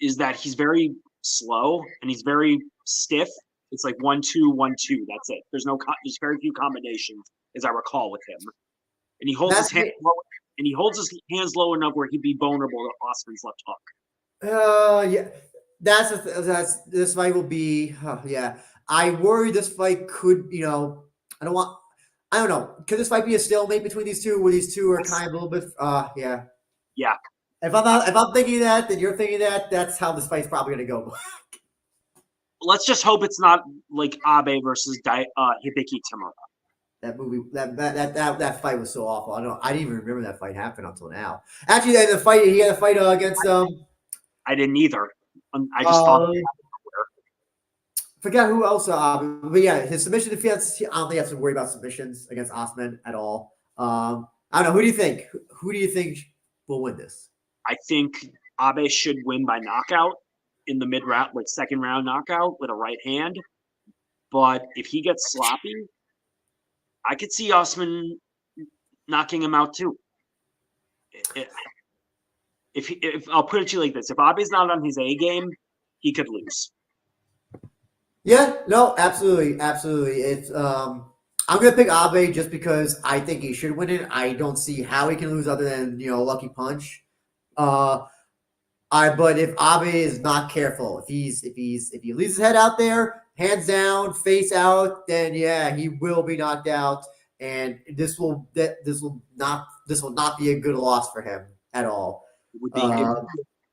is that he's very slow and he's very stiff. It's like 1-2, 1-2. That's it. There's very few combinations, as I recall, with him. And he holds his hands low. And he holds his hands low enough where he'd be vulnerable to Osman's left hook. Yeah. This fight will be. I worry this fight could. I don't know. Could this fight be a stalemate between these two, where these two are kind of a little bit? Yeah. Yeah. If I'm thinking that, then you're thinking that. That's how this fight's probably going to go. Let's just hope it's not like Abe versus Hibiki Tamura. That movie, that fight was so awful. I didn't even remember that fight happened until now. Actually, he had a fight against. I didn't either. I just thought. Forgot who else. But yeah, his submission defense. I don't think I have to worry about submissions against Osman at all. I don't know. Who do you think? Who do you think will win this? I think Abe should win by knockout in the mid-round, like second round knockout with a right hand. But if he gets sloppy, I could see Osman knocking him out too. If I'll put it to you like this: if Abe's not on his A game, he could lose. Yeah, no, absolutely, absolutely. It's I'm gonna pick Abe just because I think he should win it. I don't see how he can lose other than lucky punch. But if Abe is not careful, if he leaves his head out there, hands down, face out, then yeah, he will be knocked out, and this will not be a good loss for him at all. It would be,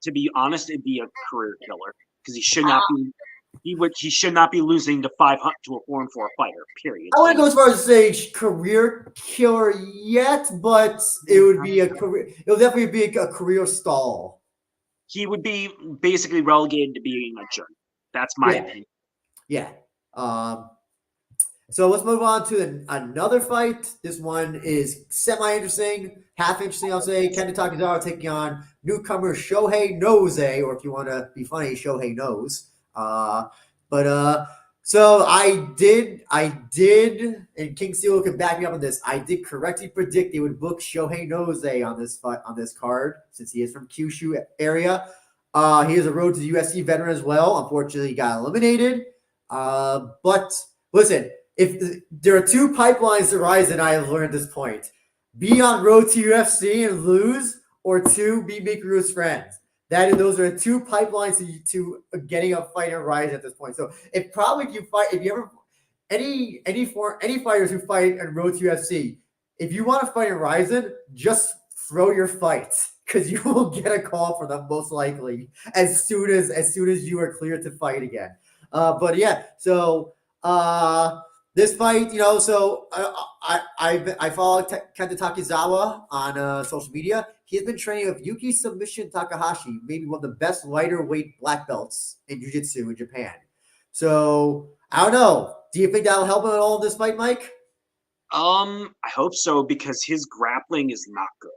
to be honest, it'd be a career killer because he should not be. He should not be losing to 500 to a 4-4 fighter. Period. I wouldn't go as far as to say career killer yet, but it would be a career. It will definitely be a career stall. He would be basically relegated to being a jerk. That's my opinion. Yeah. So let's move on to another fight. This one is semi-interesting, half interesting, I'll say. Kenta Takizawa taking on newcomer Shohei Noze, or if you want to be funny, Shohei Knows. So I did, and King Steel can back me up on this. I did correctly predict they would book Shohei Noze on this card since he is from Kyushu area. He is a road to the UFC veteran as well. Unfortunately, he got eliminated. But listen, if there are two pipelines to Ryzen, I have learned this point: be on road to UFC and lose, or two, be Mikuru's friends. Those are two pipelines to getting a fight in Ryzen at this point. So if you ever any fighters who fight and road to UFC, if you want to fight in Ryzen, just throw your fights because you will get a call from them most likely as soon as you are cleared to fight again. But yeah, so this fight, so I follow Kenta Takizawa on social media. He has been training with Yuki Submission Takahashi, maybe one of the best lighter weight black belts in jiu-jitsu in Japan. So I don't know. Do you think that'll help him at all in this fight, Mike? I hope so because his grappling is not good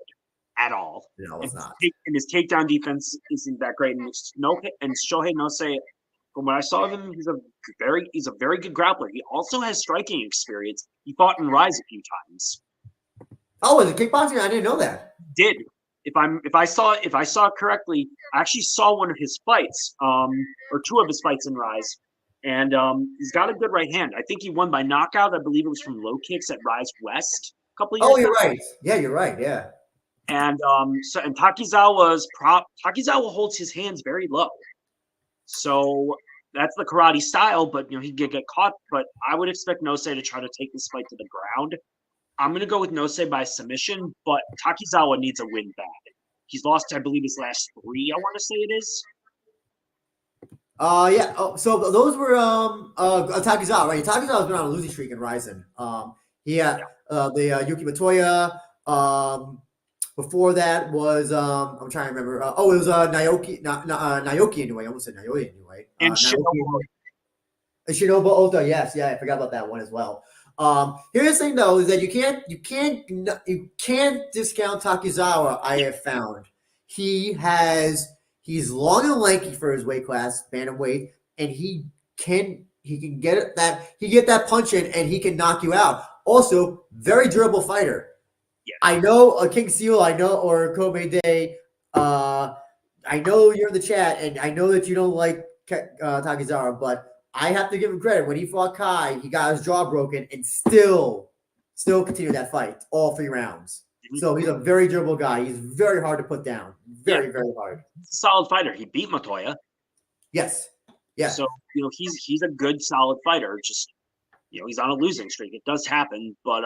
at all. No, it's not. And his takedown defense isn't that great. And Shohei Noze, from what I saw of him, he's a very good grappler. He also has striking experience. He fought in Rise a few times. Oh, is it kickboxing? I didn't know that. He did. If I saw it correctly, I actually saw one of his fights, or two of his fights in Rise, and he's got a good right hand. I think he won by knockout. I believe it was from low kicks at Rise West a couple of years. Oh, you're right. Yeah, you're right. Yeah. And Takizawa holds his hands very low, so that's the karate style. But he could get caught. But I would expect Noce to try to take this fight to the ground. I'm going to go with Noce by submission, but Takizawa needs a win bad. He's lost, I believe, his last 3, I want to say it is. Yeah. Oh, so those were Takizawa, right? Takizawa's been on a losing streak in Ryzen. The Yuki Matoya. Before that was I'm trying to remember. It was Naoki anyway. I almost said Naoya anyway. And Shinobu Ota. Yes, yeah, I forgot about that one as well. Here's the thing though, is that you can't discount Takizawa. I have found he's long and lanky for his weight class, bantamweight, and he can get that punch in and he can knock you out. Also, very durable fighter. Yeah. I know King Seal, or Kobe Day. I know you're in the chat, and I know that you don't like Takizawa, but I have to give him credit. When he fought Kai, he got his jaw broken and still continued that fight all 3 rounds. Mm-hmm. So he's a very durable guy. He's very hard to put down. Very hard. He's a solid fighter. He beat Matoya. Yes. Yeah. So, he's a good, solid fighter. Just, he's on a losing streak. It does happen. But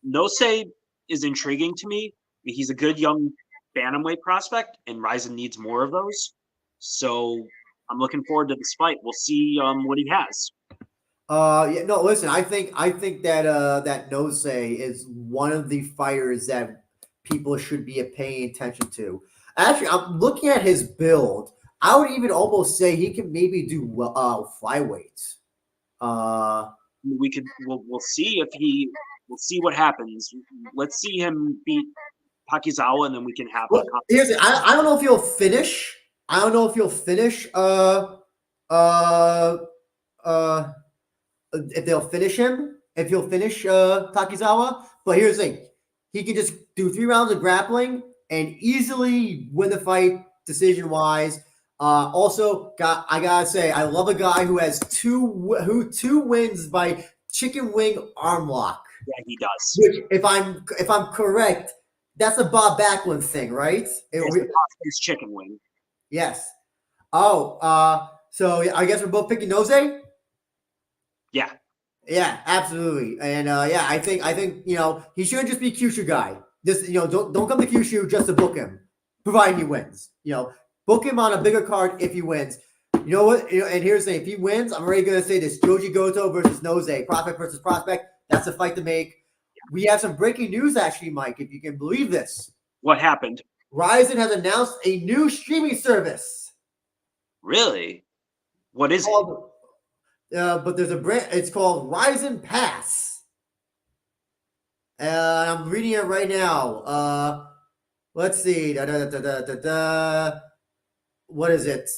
Noce is intriguing to me. He's a good young bantamweight prospect, and Ryzen needs more of those. So I'm looking forward to this fight. We'll see what he has. Yeah, no, listen, I think that that Noce is one of the fighters that people should be paying attention to. Actually, I'm looking at his build. I would even almost say he can maybe do flyweight. We'll see we'll see what happens. Let's see him beat Takizawa, and then we can have. Well, here's it. I don't know if he'll finish. I don't know if he'll finish. If they'll finish him, if he'll finish Takizawa. But here's the thing: he can just do 3 rounds of grappling and easily win the fight decision wise. Also, I gotta say, I love a guy who has two wins by chicken wing arm lock. Yeah, he does. Which, if I'm correct, that's a Bob Backlund thing, right? It's the Cosby's chicken wing. Yes. Oh, so I guess we're both picking Nose. Yeah. Yeah, absolutely. And yeah, I think he shouldn't just be Kyushu guy. Just don't come to Kyushu just to book him, providing he wins. Book him on a bigger card if he wins. You know what? And here's the thing: if he wins, I'm already gonna say this: Joji Goto versus Nose, Prospect versus Prospect. That's a fight to make. We have some breaking news, actually, Mike, if you can believe this. What happened? Ryzen has announced a new streaming service. Really? What is it? But there's a brand. It's called Ryzen Pass. I'm reading it right now. Let's see. What is it?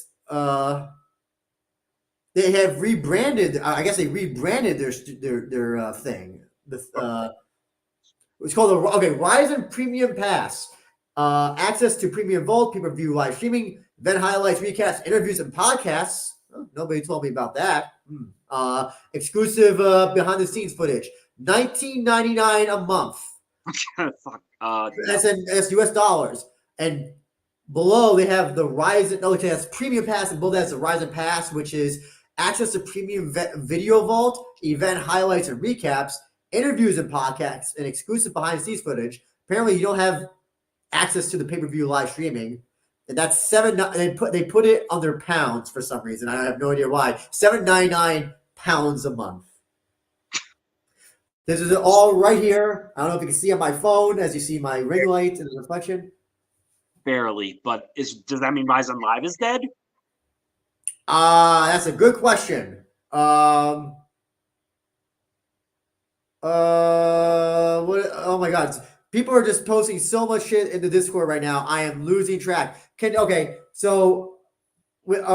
They have rebranded. I guess they rebranded their thing. It's called Ryzen Premium Pass. Access to Premium Vault, pay-per-view live streaming, event highlights, recasts, interviews, and podcasts. Oh, nobody told me about that. Exclusive behind-the-scenes footage. $19.99 a month. Fuck. That's US dollars. And below they have the Ryzen. No, it has Premium Pass, and below that's the Ryzen Pass, which is access to Premium Video Vault, event highlights and recaps, interviews and podcasts, and exclusive behind-the-scenes footage. Apparently, you don't have access to the pay-per-view live streaming, and that's they put it under pounds for some reason. I have no idea why. £7.99 a month. This is all right here. I don't know if you can see on my phone as you see my ring light and the reflection. Barely, but does that mean Ryzen Live is dead? That's a good question. What? Oh my God. People are just posting so much shit in the Discord right now. I am losing track. So what?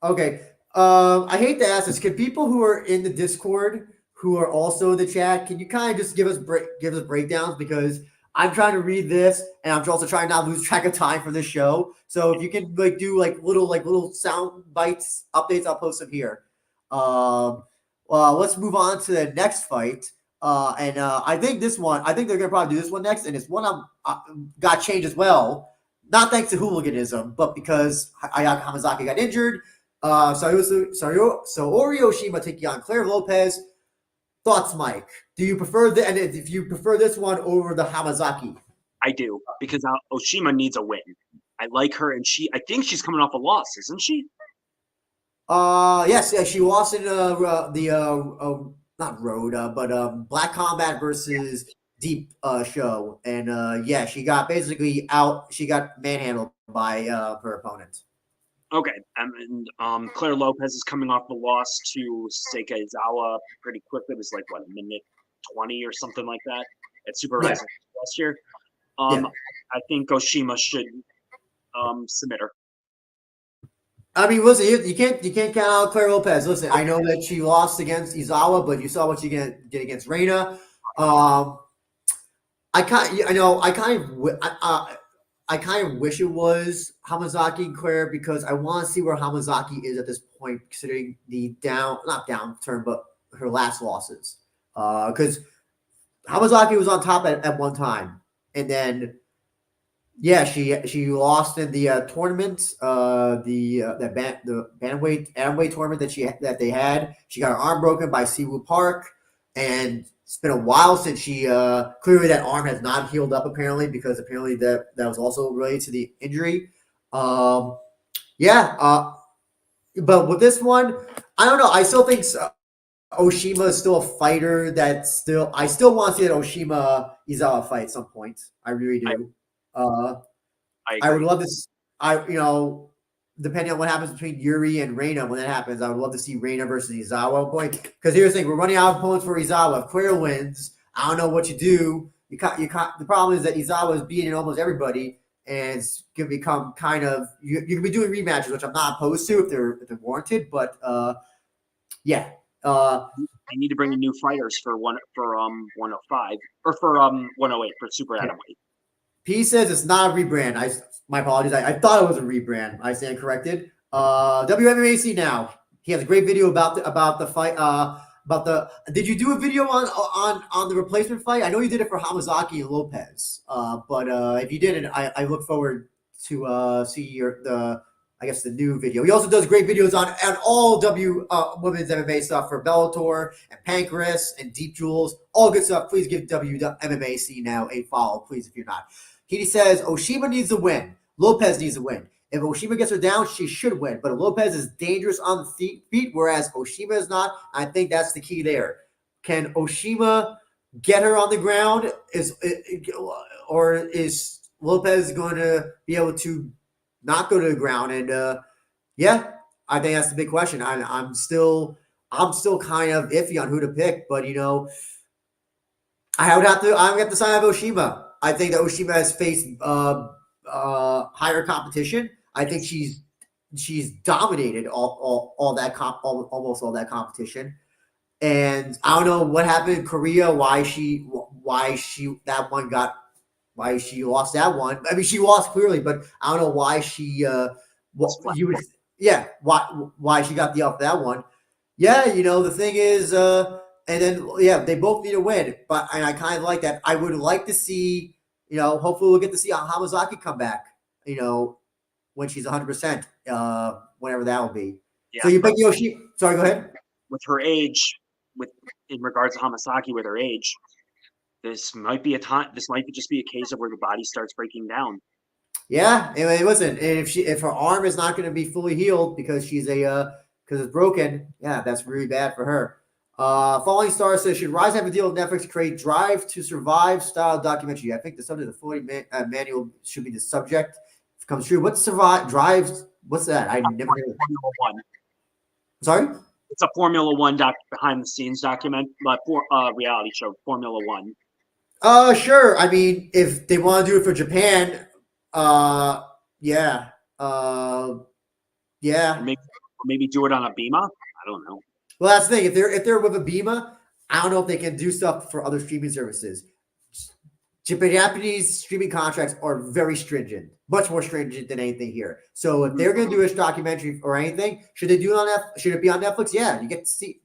Okay. I hate to ask this. Can people who are in the Discord who are also in the chat, can you kind of just give us breakdowns, because I'm trying to read this and I'm also trying not to lose track of time for this show. So if you can do little sound bites updates, I'll post them here. Let's move on to the next fight. I think they're gonna probably do this one next, and it's one got changed as well. Not thanks to hooliganism, but because Ayaka Hamazaki got injured. Saori Oshima taking on Claire Lopez. Thoughts, Mike? Do you prefer and if you prefer this one over the Hamazaki? I do, because Oshima needs a win. I like her, and I think she's coming off a loss, isn't she? Yes, she lost in not Road, but Black Combat versus Deep show, and she got basically out. She got manhandled by her opponent. Okay, and Claire Lopez is coming off the loss to Seika Izawa pretty quickly. It was like a minute 20 or something like that at Super Rising last year. I think Oshima should submit her. I mean, listen, you can't count out Claire Lopez. Listen, I know that she lost against Izawa, but you saw what she did against Reina. I kind of wish it was Hamazaki and Claire, because I want to see where Hamazaki is at this point, considering the not downturn, but her last losses. Because Hamazaki was on top at one time, and then she lost in the tournament, the bantamweight tournament that they had. She got her arm broken by Siwoo Park, and it's been a while since she clearly that arm has not healed up, apparently, because apparently that was also related to the injury. But with this one, I don't know. I still think Oshima is still a fighter I still want to see that Oshima Izawa fight at some point. I really do. I would love this. Depending on what happens between Yuri and Reina, when that happens, I would love to see Reina versus Izawa. Because here's the thing: we're running out of opponents for Izawa. If Claire wins, I don't know what you do. The problem is that Izawa is beating almost everybody, and it's gonna become kind of you can be doing rematches, which I'm not opposed to if they're warranted. But they need to bring in new fighters for 105 or for 108 for super atomweight. P says it's not a rebrand. My apologies. I thought it was a rebrand. I stand corrected. WMAC now. He has a great video about the fight. Did you do a video on the replacement fight? I know you did it for Hamazaki and Lopez. But if you didn't, I look forward to see the new video. He also does great videos on all women's MMA stuff for Bellator and Pancrase and Deep Jewels. All good stuff. Please give WMMAC now a follow, please, if you're not. He says Osima needs to win. Lopez needs to win. If Osima gets her down, she should win. But Lopez is dangerous on the feet, whereas Osima is not. I think that's the key there. Can Osima get her on the ground? Or is Lopez going to be able to not go to the ground? And I think that's the big question. I'm still kind of iffy on who to pick, but I would have to side of Osima. I think that Osima has faced higher competition. I think she's dominated almost all that competition. And I don't know what happened in Korea, why she lost that one. I mean, she lost clearly, but I don't know why why she got the up that one. Yeah, the thing is, and then they both need to win. But I kind of like that. I would like to see, hopefully we'll get to see Hamazaki come back, when she's 100%, whenever that will be. Yeah, so you pick Yoshi. Sorry, go ahead. With her age, in regards to Hamazaki, with her age, this might be just be a case of where the body starts breaking down. Yeah, and listen, and if her arm is not going to be fully healed because because it's broken, that's really bad for her. Falling Star says, should Ryzen have a deal with Netflix to create Drive to Survive style documentary? I think the subject of the 40 manual should be the subject. If it comes true, what's Drive? What's that? I never heard of it. Formula One. Sorry? It's a Formula One behind the scenes document, reality show, Formula One. Sure. I mean, if they want to do it for Japan, yeah. Maybe do it on a Bima. I don't know. Well, that's the thing. If they're with a Bima, I don't know if they can do stuff for other streaming services. Japanese streaming contracts are very stringent, much more stringent than anything here. So if they're going to do a documentary or anything, should they do it on should it be on Netflix? Yeah, you get to see.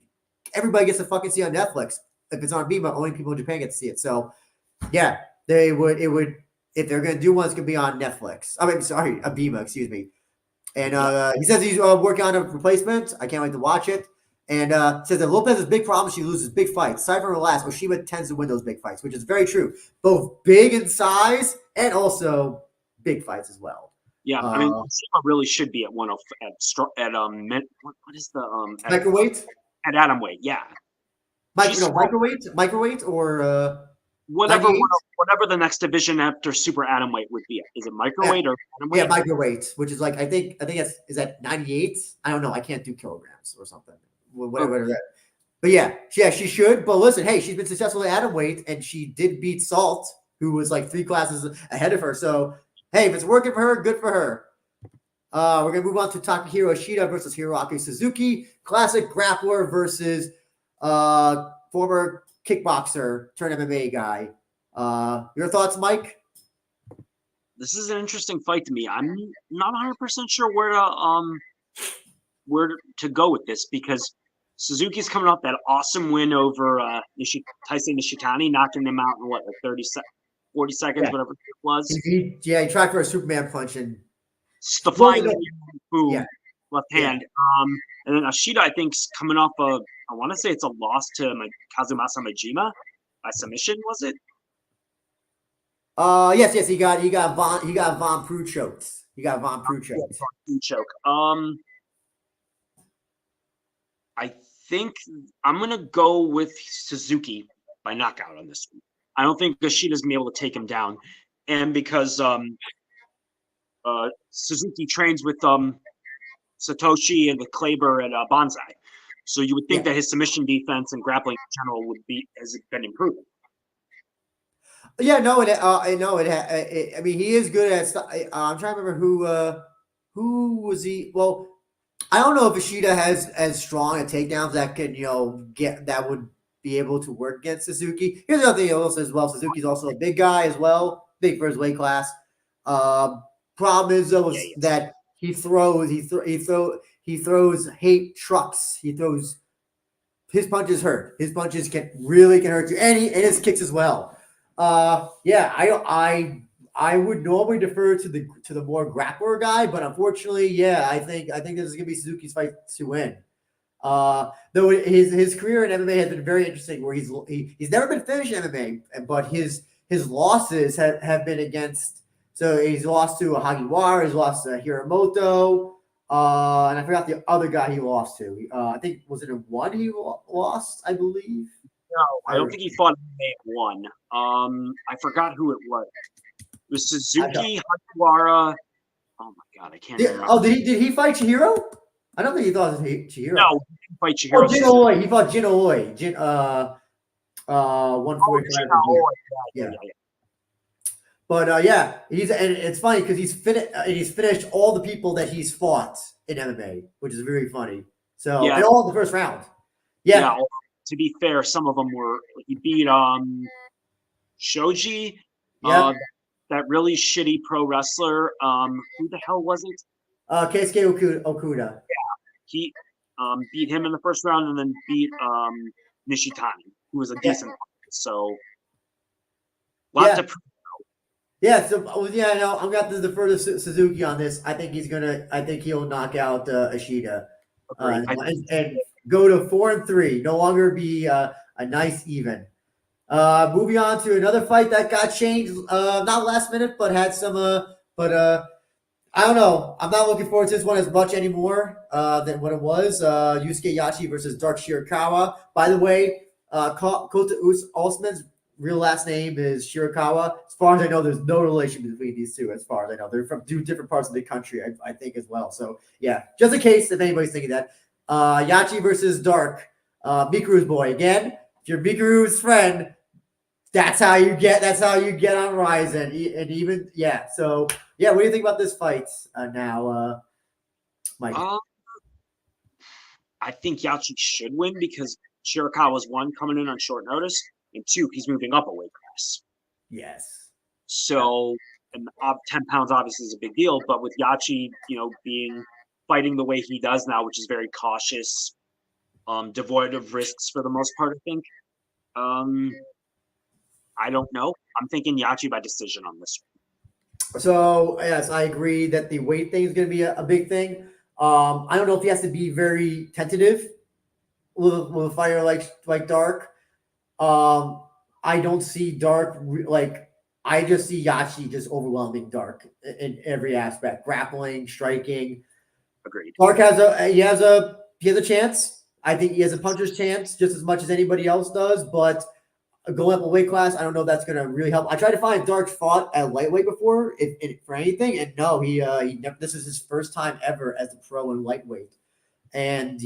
Everybody gets to fucking see on Netflix. If it's on Bima, only people in Japan get to see it. So yeah, it would. If they're going to do one, it's going to be on Netflix. I mean, sorry, a Bima, excuse me. And he says he's working on a replacement. I can't wait to watch it. And says that Lopez's big problem, she loses big fights. Aside from her last, Osima tends to win those big fights, which is very true. Both big in size and also big fights as well. Yeah, I mean, Osima really should be at what is the microweight? At atom weight, yeah. Microweight or whatever the next division after super atom weight would be. Is it microweight or atom weight? Yeah, microweight, which is like I think is that 98? I don't know. I can't do kilograms or something. Whatever that. But yeah, she should. But listen, hey, she's been successful at atom weight, and she did beat Salt, who was like 3 classes ahead of her. So hey, if it's working for her, good for her. We're gonna move on to Takahiro Ishida versus Hiroaki Suzuki, classic grappler versus former kickboxer turned MMA guy. Your thoughts, Mike? This is an interesting fight to me. I'm not 100% sure where to go with this because Suzuki's coming off that awesome win over Tyson Nishikani, knocking him out in 40 seconds, whatever it was. He tried for a Superman punch and the flying boom, left hand. And then Ishida, I think, is coming off I want to say it's a loss to Kazumasa Majima by submission, was it? Yes, he got Von Prue choked. He got Von Prue choked. Choke. I think I'm gonna go with Suzuki by knockout on this one. I don't think Ishida's gonna be able to take him down, and because Suzuki trains with Satoshi and with Kleber and Bonsai, so you would think that his submission defense and grappling in general has been improving. Yeah, no, I mean, he is good at. I'm trying to remember who was he. Well, I don't know if Ishida has as strong a takedowns that can would be able to work against Suzuki. Here's the other thing also as well. Suzuki's also a big guy as well. big for his weight class. Problem is though is that he throws hate trucks. He throws his punches hurt. His punches can hurt you, and his kicks as well. I would normally defer to the more grappler guy, but unfortunately, I think this is gonna be Suzuki's fight to win. Though his career in MMA has been very interesting, where he's never been finished in MMA, but his losses have been against. So he's lost to Hagiwara, he's lost to Hiramoto, and I forgot the other guy he lost to. I think was it in one he lost, I believe. No, I don't think he fought MMA at one. I forgot who it was. It was Suzuki, Hagiwara. Oh my god, I can't remember. Oh, did he fight Chihiro? I don't think he thought it was Chihiro. No, he didn't fight Chihiro. Oh, Jin Aoi. He fought Jin Aoi. 145. Yeah. But and it's funny because he's finished all the people that he's fought in MMA, which is very funny. So and all in the first round. Yeah. To be fair, some of them were. He beat Shoji. That really shitty pro wrestler. Who the hell was it? Keisuke Okuda. Yeah, he beat him in the first round and then beat Nishitani, who was a decent fighter. So lots of. Yeah, so no, I'm going to defer to Suzuki on this. I think he'll knock out Ishida and go to 4-3. No longer be a nice even. Moving on to another fight that got changed, not last minute, but had some. I don't know. I'm not looking forward to this one as much anymore than what it was. Yusuke Yachi versus Dark Shirakawa. By the way, Kota Osman's real last name is Shirakawa. As far as I know, there's no relation between these two. As far as I know, they're from two different parts of the country, I think, as well. So yeah, just in case if anybody's thinking that. Yachi versus Dark, Mikuru's boy again. If you're Mikuru's friend, that's how you get on Ryzen. And even So what do you think about this fight now, Mike? I think Yachi should win because Shirakawa's one coming in on short notice, and two, he's moving up a weight class. Yes. So, and 10 pounds obviously is a big deal, but with Yachi, fighting the way he does now, which is very cautious, devoid of risks for the most part, I think. I don't know. I'm thinking Yachi by decision on this one. So, yes, I agree that the weight thing is going to be a big thing. I don't know if he has to be very tentative with a fighter like Dark. I don't see Dark I just see Yachi just overwhelming Dark in every aspect, grappling, striking. Agreed. Dark has a chance. I think he has a puncher's chance just as much as anybody else does, but going up a weight class, I don't know if that's going to really help. I tried to find Dark fought at lightweight before for anything, and no, he never. This is his first time ever as a pro in lightweight, and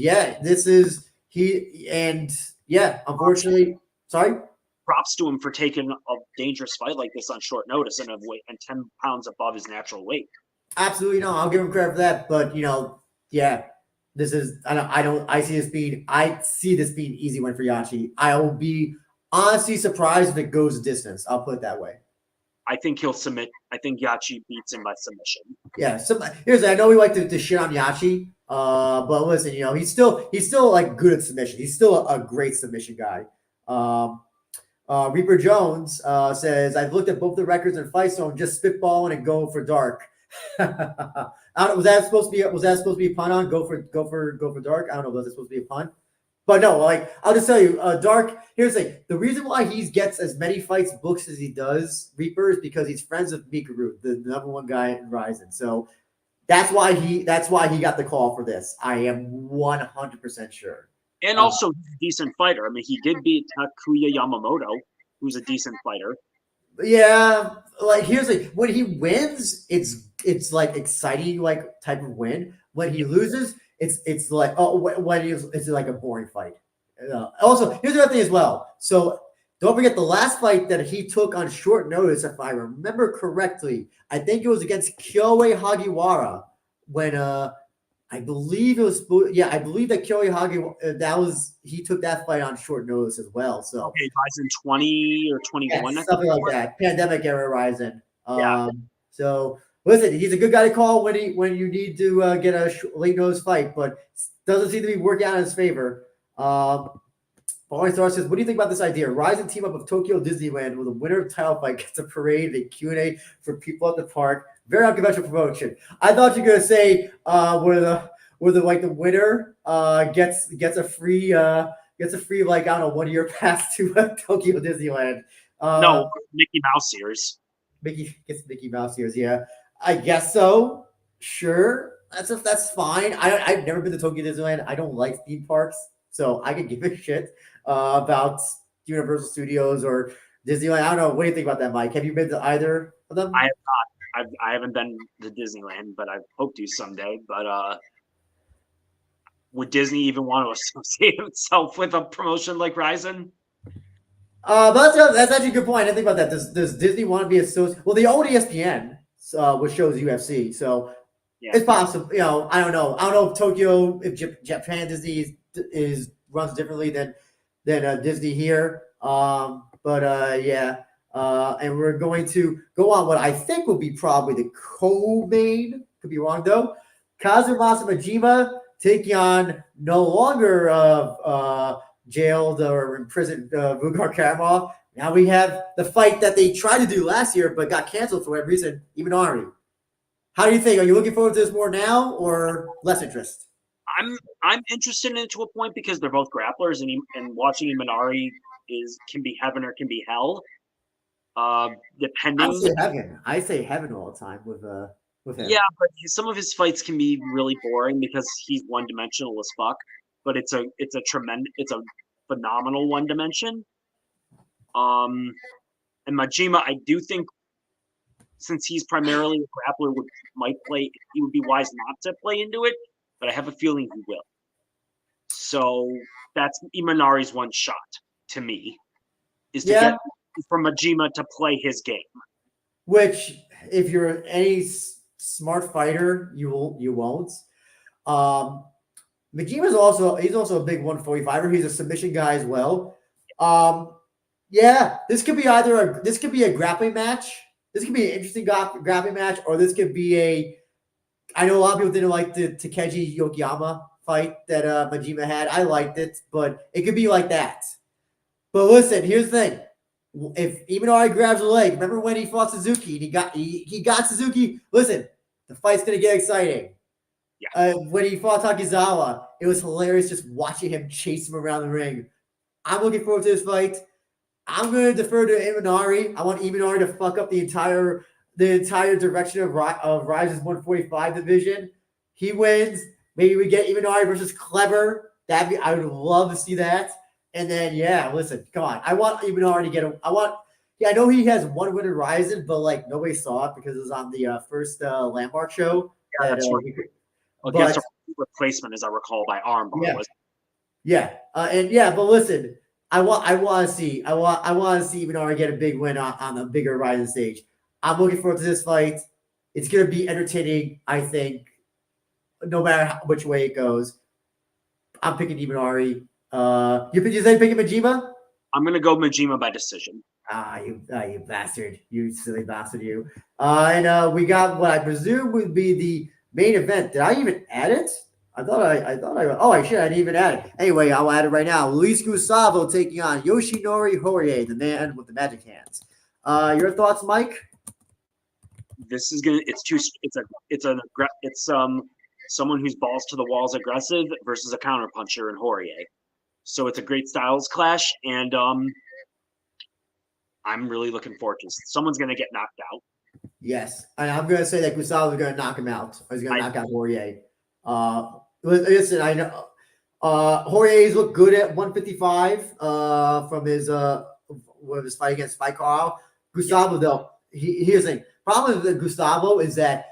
unfortunately, sorry. Props to him for taking a dangerous fight like this on short notice and 10 pounds above his natural weight. Absolutely no, I'll give him credit for that, but this is I see this being an easy win for Yachi. I will be honestly surprised if it goes a distance. I'll put it that way. I think he'll submit. I think Yachi beats him by submission. Yeah. So I know we like to shit on Yachi, but listen, he's still like good at submission. He's still a great submission guy. Reaper Jones says, I've looked at both the records and fights, so I'm just spitballing and going for Dark. Was that supposed to be a pun on go for Dark? I don't know. Was it supposed to be a pun? But no, I'll just tell you, Dark. Here's the thing: the reason why he gets as many fights books as he does, Reaper, is because he's friends with Mikuru, the number one guy in Ryzen. So that's why he got the call for this. I am 100% sure. And also, he's a decent fighter. I mean, he did beat Takuya Yamamoto, who's a decent fighter. Yeah, here's the when he wins, it's like exciting type of win. When he loses, it's like it's like a boring fight. Also, here's the other thing as well. So don't forget the last fight that he took on short notice, if I remember correctly. I think it was against Kyoei Hagiwara when I believe it was. Yeah, I believe that Kyoei Hagiwara he took that fight on short notice as well. So okay, Ryzen 20 or 21, something like that. Pandemic era Ryzen. Yeah. So listen, he's a good guy to call when you need to get a late nose fight, but doesn't seem to be working out in his favor. Following Star says, "What do you think about this idea? Ryzen team up of Tokyo Disneyland with a winner of title fight gets a parade and Q&A for people at the park. Very unconventional promotion." I thought you were gonna say where the like the winner gets a free like I don't know 1 year pass to Tokyo Disneyland. No, Mickey Mouse ears. Mickey gets Mickey Mouse ears. Yeah, I guess so. Sure, that's fine. I've never been to Tokyo Disneyland. I don't like theme parks, so I can give a shit about Universal Studios or Disneyland. I don't know. What do you think about that, Mike? Have you been to either of them? I have not. I haven't been to Disneyland, but I hope to someday. But would Disney even want to associate itself with a promotion like Ryzen? But that's actually a good point. I didn't think about that. Does Disney want to be associated? Well, they own ESPN, which shows UFC, so Yeah. it's possible. You know, I don't know. I don't know if Tokyo, if Japan Disney is runs differently than Disney here. Yeah. And we're going to go on what I think will be probably the co-main. Could be wrong though. Kazumasa Majima taking on no longer jailed or imprisoned Vugar Karamov. Now we have the fight that they tried to do last year but got canceled for whatever reason. Imanari. How do you think? Are you looking forward to this more now or less interest? I'm interested in it to a point because they're both grapplers, and watching Imanari can be heaven or can be hell. Depending. I say heaven all the time with him. Yeah, but some of his fights can be really boring because he's one dimensional as fuck. But it's a phenomenal one dimension. And Majima, I do think, since he's primarily a grappler, he would be wise not to play into it, but I have a feeling he will. So that's Imanari's one shot to me, is to get from Majima to play his game. Which, if you're any smart fighter, you won't. Majima's also a big 145er. He's a submission guy as well. This could be a grappling match. This could be an interesting grappling match, or this could be I know a lot of people didn't like the Takeshi Yokoyama fight that Majima had. I liked it, but it could be like that. But listen, here's the thing. If Imanari grabs a leg, remember when he fought Suzuki and he got Suzuki? Listen, the fight's going to get exciting. Yeah. When he fought Takizawa, it was hilarious just watching him chase him around the ring. I'm looking forward to this fight. I'm going to defer to Imanari. I want Imanari to fuck up the entire direction of Ryzen's 145 division. He wins. Maybe we get Imanari versus Clever. I would love to see that. And then listen, come on. I want Imanari to I know he has one win in Ryzen, but like nobody saw it because it was on the first Landmark show. Yeah, that's right. Against a replacement, as I recall, by Armbar. But listen, I want to see Imanari get a big win on a bigger Ryzen stage. I'm looking forward to this fight. It's going to be entertaining, I think, no matter which way it goes. I'm picking Imanari. You picking Majima? I'm going to go Majima by decision. You bastard. You silly bastard, you. And we got what I presume would be the main event. Did I even add it? I didn't even add it. Anyway, I'll add it right now. Luis Gustavo taking on Yoshinori Horie, the man with the magic hands. Your thoughts, Mike? This is gonna. It's someone who's balls to the walls aggressive versus a counterpuncher in Horie. So it's a great styles clash, and I'm really looking forward to it. Someone's gonna get knocked out. Yes, and I'm gonna say that Gustavo is gonna knock him out. He's gonna knock out Horie. Listen, I know Horier's looked good at 155 from his fight against Spike Carl. Gustavo though, here's the thing. Problem with Gustavo is that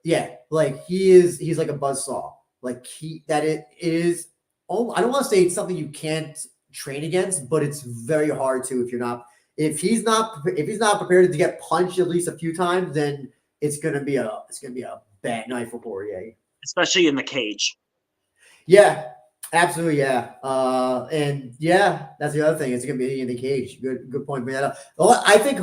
he's like a buzzsaw. Like it is. Oh, I don't want to say it's something you can't train against, but it's very hard to if he's not prepared to get punched at least a few times, then it's gonna be a bad night for Poirier. Especially in the cage. Yeah. Absolutely, yeah. And yeah, that's the other thing. It's going to be in the cage. Good point. Bring that up. I think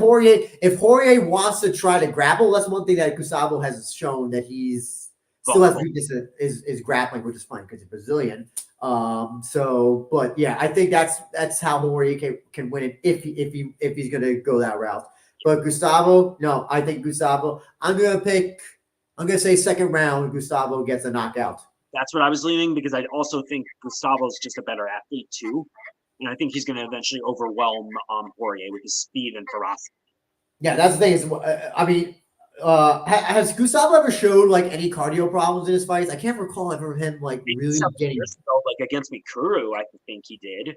if Poirier wants to try to grapple, that's one thing that Gustavo has shown that he's still has weakness is grappling, which is fine because he's Brazilian. But yeah, I think that's how Poirier can win it if he's going to go that route. But Gustavo, no, I think Gustavo. I'm going to say second round. Gustavo gets a knockout. That's what I was leaning because I also think Gustavo's just a better athlete too, and I think he's going to eventually overwhelm Poirier with his speed and ferocity. Yeah, that's the thing. Has Gustavo ever showed like any cardio problems in his fights? I can't recall ever him like really getting like against Mikuru. I think he did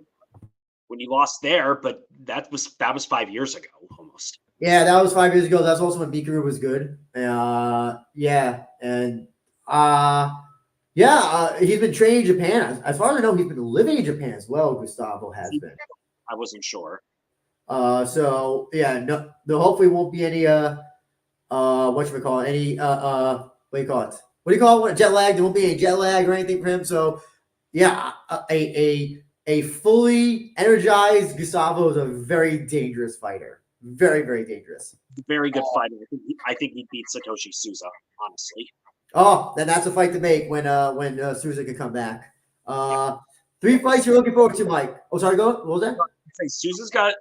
when he lost there, but that was 5 years ago almost. Yeah, that was 5 years ago. That's also when Mikuru was good. He's been training in Japan. As far as I know, he's been living in Japan as well. Gustavo has been. I wasn't sure. Hopefully won't be any what do you call it? Jet lag. There won't be any jet lag or anything for him. So yeah, a fully energized Gustavo is a very dangerous fighter. Very, very dangerous. Very good fighter. I think he beat Satoshi Souza, honestly. Oh, then that's a fight to make when Souza can come back. 3 fights you're looking forward to, Mike. Oh, sorry, go. What was that? Souza's got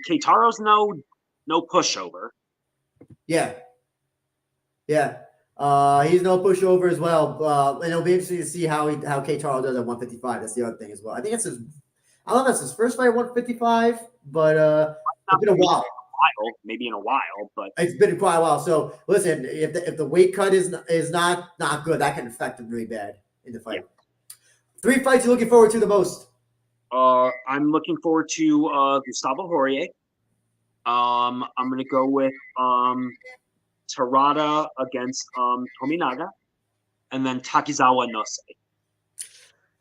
Keitaro's no pushover. Yeah. He's no pushover as well. And it'll be interesting to see how Keitaro does at 155. That's the other thing as well. I think I don't know if that's his first fight at 155, but it's been a while. Maybe in a while, but it's been quite a while. So listen, if the weight cut is not good, that can affect him really bad in the fight. Yeah. 3 fights you're looking forward to the most? I'm looking forward to Gustavo Poirier. I'm gonna go with Terada against Tomin Naga, and then Takizawa Nose.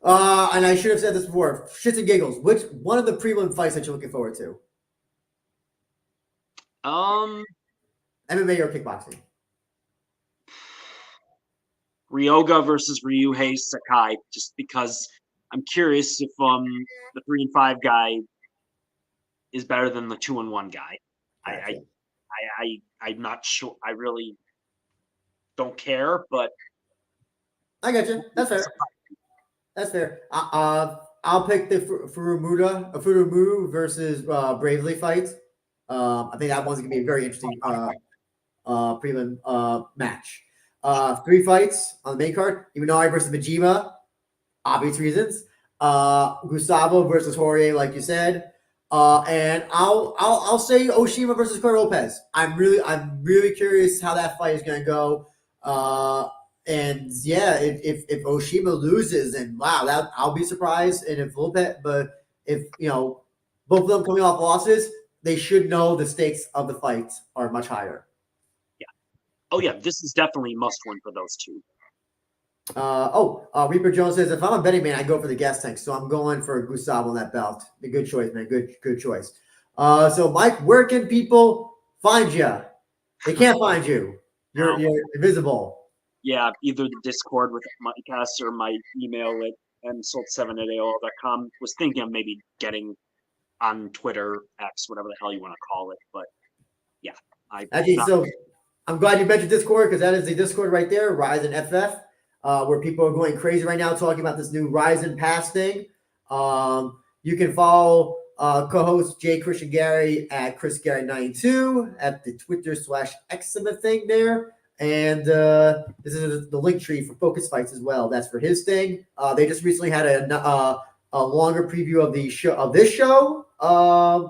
And I should have said this before. Shits and giggles. Which one of the prelim fights that you're looking forward to? MMA or kickboxing? Ryoga versus Ryuhei Sakai, just because I'm curious if the 3 and 5 guy is better than the 2 and 1 guy. Gotcha. I'm not sure. I really don't care, but I got you. That's fair. I'll pick the Furumu versus Bravely fight. I think that one's gonna be a very interesting prelim match. 3 fights on the main card. Imanari versus Majima, obvious reasons. Gustavo versus Poirier, like you said. And I'll say Osima versus Lopez. I'm really curious how that fight is gonna go. And yeah, if Osima loses, then wow, I'll be surprised. And if Lopez, but if both of them coming off losses, they should know the stakes of the fights are much higher. Yeah. Oh yeah, this is definitely a must win for those two. Reaper Jones says, if I'm a betting man, I go for the gas tank. So I'm going for Gustavo on that belt. A good choice, man. Good choice. So Mike, where can people find you? They can't find you. You're invisible. Yeah, either the Discord with Mike S or my email at msold7@aol.com. Was thinking of maybe getting on Twitter, X, whatever the hell you want to call it. But yeah. So I'm glad you mentioned Discord because that is the Discord right there, Ryzen FF. Where people are going crazy right now talking about this new Ryzen Pass thing. You can follow co-host Jay Christian Gary at ChrisGary92 at the Twitter /Exima thing there. And this is the link tree for Focus Fights as well. That's for his thing. They just recently had a longer preview of this show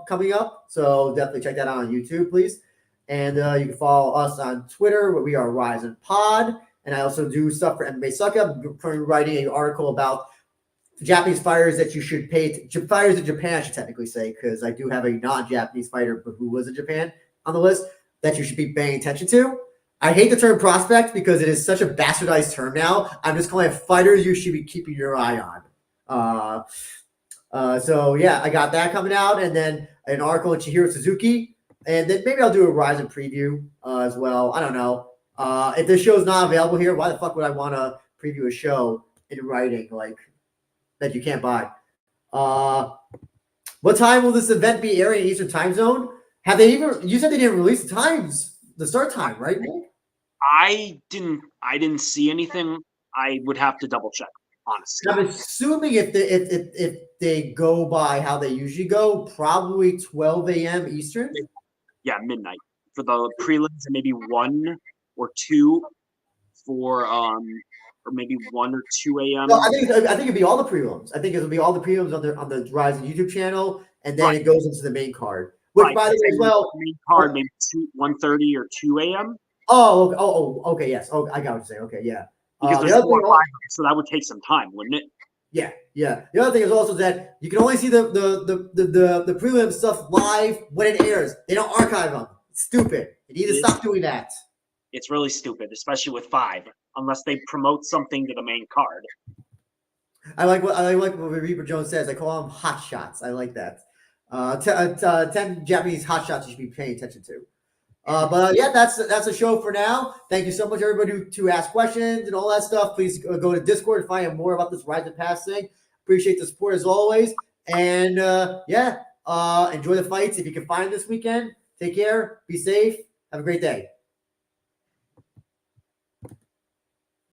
coming up. So definitely check that out on YouTube, please. And you can follow us on Twitter where we are Ryzen Pod. And I also do stuff for MMA SAGA. I'm currently writing an article about Japanese fighters that you should pay fighters in Japan, I should technically say, because I do have a non-Japanese fighter who was in Japan on the list that you should be paying attention to. I hate the term prospect because it is such a bastardized term now. I'm just calling it fighters you should be keeping your eye on. So yeah, I got that coming out, and then an article on Chihiro Suzuki, and then maybe I'll do a Ryzen preview as well. I don't know. If this show's not available here, why the fuck would I want to preview a show in writing? Like, that you can't buy. What time will this event be airing in Eastern Time Zone? Have they even? You said they didn't release the start time, right, Nick? I didn't see anything. I would have to double check, honestly. I'm assuming if they go by how they usually go, probably 12 a.m. Eastern. Yeah, midnight for the prelims, and maybe 1 or 2 for or maybe 1 or 2 a.m. No, I think it'd be all the prelims. I think it'll be all the prelims on the Ryzen YouTube channel, and then it goes into the main card. Which, by the way, as well, main card maybe 1:30 or 2 a.m. Okay, yes. Oh, I got what you're saying. Okay, yeah. Because there's 4 or 5, so that would take some time, wouldn't it? Yeah, yeah. The other thing is also that you can only see the prelim stuff live when it airs. They don't archive them. It's stupid. You need to stop doing that. It's really stupid, especially with 5, unless they promote something to the main card. I like what Reaper Jones says. I call them hot shots. I like that. 10 Japanese hot shots you should be paying attention to. But yeah, that's a show for now. Thank you so much, everybody, to ask questions and all that stuff. Please go to Discord and find out more about this Ryzen Pass thing. Appreciate the support as always. And enjoy the fights if you can find them this weekend. Take care. Be safe. Have a great day.